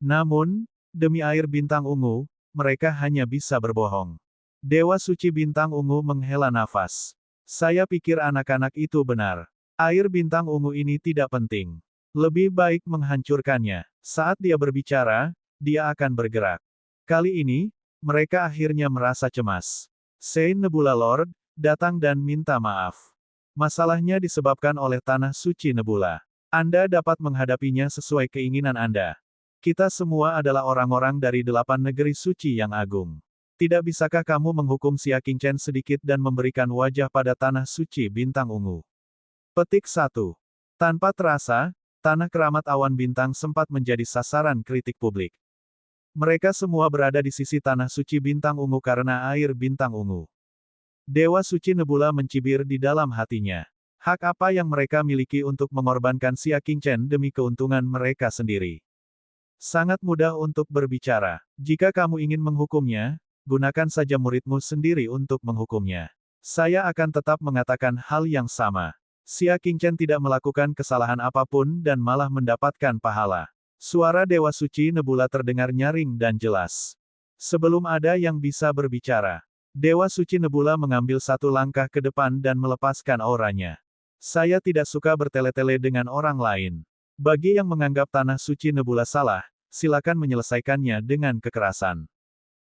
S1: Namun, demi air bintang ungu, mereka hanya bisa berbohong. Dewa Suci Bintang Ungu menghela nafas. Saya pikir anak-anak itu benar. Air bintang ungu ini tidak penting. Lebih baik menghancurkannya. Saat dia berbicara, dia akan bergerak. Kali ini, mereka akhirnya merasa cemas. Saint Nebula Lord, datang dan minta maaf. Masalahnya disebabkan oleh tanah suci Nebula. Anda dapat menghadapinya sesuai keinginan Anda. Kita semua adalah orang-orang dari 8 negeri suci yang agung. Tidak bisakah kamu menghukum Xia Qingchen sedikit dan memberikan wajah pada tanah suci bintang ungu? Petik 1. Tanpa terasa, tanah keramat awan bintang sempat menjadi sasaran kritik publik. Mereka semua berada di sisi tanah suci bintang ungu karena air bintang ungu. Dewa suci Nebula mencibir di dalam hatinya. Hak apa yang mereka miliki untuk mengorbankan Xia Qingchen demi keuntungan mereka sendiri? Sangat mudah untuk berbicara. Jika kamu ingin menghukumnya, gunakan saja muridmu sendiri untuk menghukumnya. Saya akan tetap mengatakan hal yang sama. Xia Qingchen tidak melakukan kesalahan apapun dan malah mendapatkan pahala. Suara Dewa Suci Nebula terdengar nyaring dan jelas. Sebelum ada yang bisa berbicara, Dewa Suci Nebula mengambil satu langkah ke depan dan melepaskan auranya. Saya tidak suka bertele-tele dengan orang lain. Bagi yang menganggap tanah suci Nebula salah, silakan menyelesaikannya dengan kekerasan.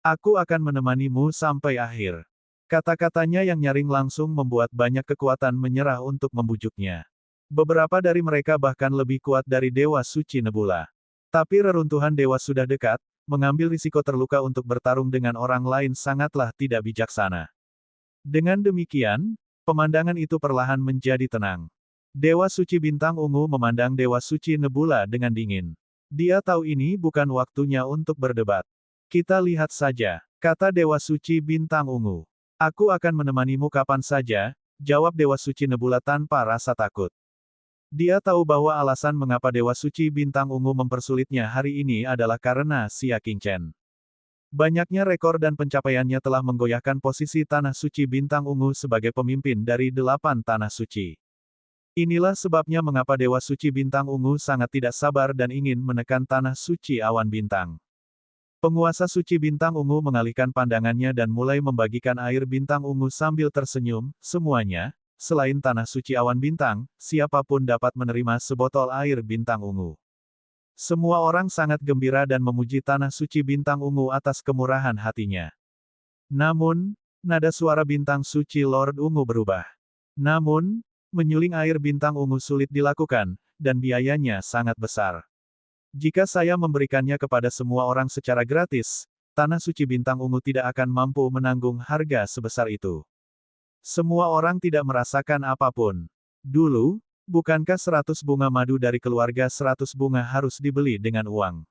S1: Aku akan menemanimu sampai akhir. Kata-katanya yang nyaring langsung membuat banyak kekuatan menyerah untuk membujuknya. Beberapa dari mereka bahkan lebih kuat dari Dewa Suci Nebula. Tapi reruntuhan dewa sudah dekat, mengambil risiko terluka untuk bertarung dengan orang lain sangatlah tidak bijaksana. Dengan demikian, pemandangan itu perlahan menjadi tenang. Dewa Suci Bintang Ungu memandang Dewa Suci Nebula dengan dingin. Dia tahu ini bukan waktunya untuk berdebat. Kita lihat saja, kata Dewa Suci Bintang Ungu. Aku akan menemanimu kapan saja, jawab Dewa Suci Nebula tanpa rasa takut. Dia tahu bahwa alasan mengapa Dewa Suci Bintang Ungu mempersulitnya hari ini adalah karena Xia Qingchen. Banyaknya rekor dan pencapaiannya telah menggoyahkan posisi Tanah Suci Bintang Ungu sebagai pemimpin dari 8 Tanah Suci. Inilah sebabnya mengapa Dewa Suci Bintang Ungu sangat tidak sabar dan ingin menekan Tanah Suci Awan Bintang. Penguasa Suci Bintang Ungu mengalihkan pandangannya dan mulai membagikan air bintang ungu sambil tersenyum, semuanya, selain Tanah Suci Awan Bintang, siapapun dapat menerima sebotol air bintang ungu. Semua orang sangat gembira dan memuji Tanah Suci Bintang Ungu atas kemurahan hatinya. Namun, nada suara bintang suci Lord Ungu berubah. Namun, menyuling air bintang ungu sulit dilakukan, dan biayanya sangat besar. Jika saya memberikannya kepada semua orang secara gratis, Tanah Suci Bintang Ungu tidak akan mampu menanggung harga sebesar itu. Semua orang tidak merasakan apapun. Dulu, bukankah 100 bunga madu dari keluarga 100 bunga harus dibeli dengan uang?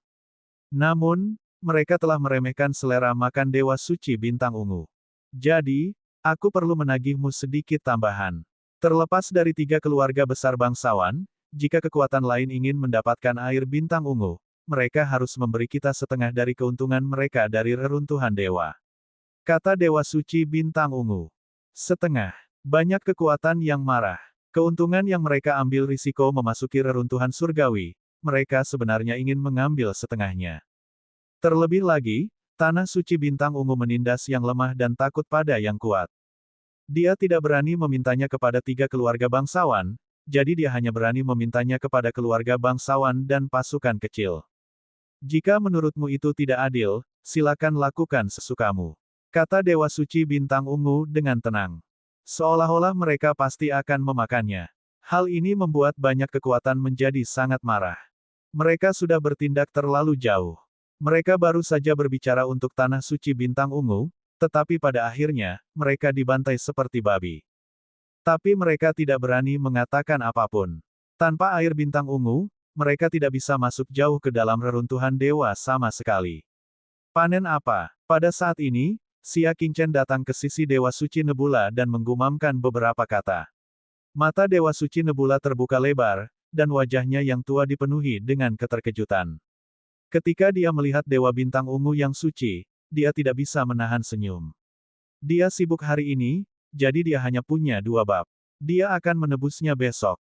S1: Namun, mereka telah meremehkan selera makan Dewa Suci Bintang Ungu. Jadi, aku perlu menagihmu sedikit tambahan. Terlepas dari 3 keluarga besar bangsawan, jika kekuatan lain ingin mendapatkan air bintang ungu, mereka harus memberi kita setengah dari keuntungan mereka dari reruntuhan dewa. Kata Dewa Suci Bintang Ungu. Setengah. Banyak kekuatan yang marah. Keuntungan yang mereka ambil risiko memasuki reruntuhan surgawi, mereka sebenarnya ingin mengambil setengahnya. Terlebih lagi, Tanah Suci Bintang Ungu menindas yang lemah dan takut pada yang kuat. Dia tidak berani memintanya kepada 3 keluarga bangsawan, jadi dia hanya berani memintanya kepada keluarga bangsawan dan pasukan kecil. Jika menurutmu itu tidak adil, silakan lakukan sesukamu. Kata Dewa Suci Bintang Ungu dengan tenang. Seolah-olah mereka pasti akan memakannya. Hal ini membuat banyak kekuatan menjadi sangat marah. Mereka sudah bertindak terlalu jauh. Mereka baru saja berbicara untuk Tanah Suci Bintang Ungu, tetapi pada akhirnya, mereka dibantai seperti babi. Tapi mereka tidak berani mengatakan apapun. Tanpa air bintang ungu, mereka tidak bisa masuk jauh ke dalam reruntuhan dewa sama sekali. Panen apa? Pada saat ini, Xia Qingchen datang ke sisi Dewa Suci Nebula dan menggumamkan beberapa kata. Mata Dewa Suci Nebula terbuka lebar, dan wajahnya yang tua dipenuhi dengan keterkejutan. Ketika dia melihat Dewa Bintang Ungu yang suci, dia tidak bisa menahan senyum. Dia sibuk hari ini, jadi dia hanya punya 2 bab. Dia akan menebusnya besok.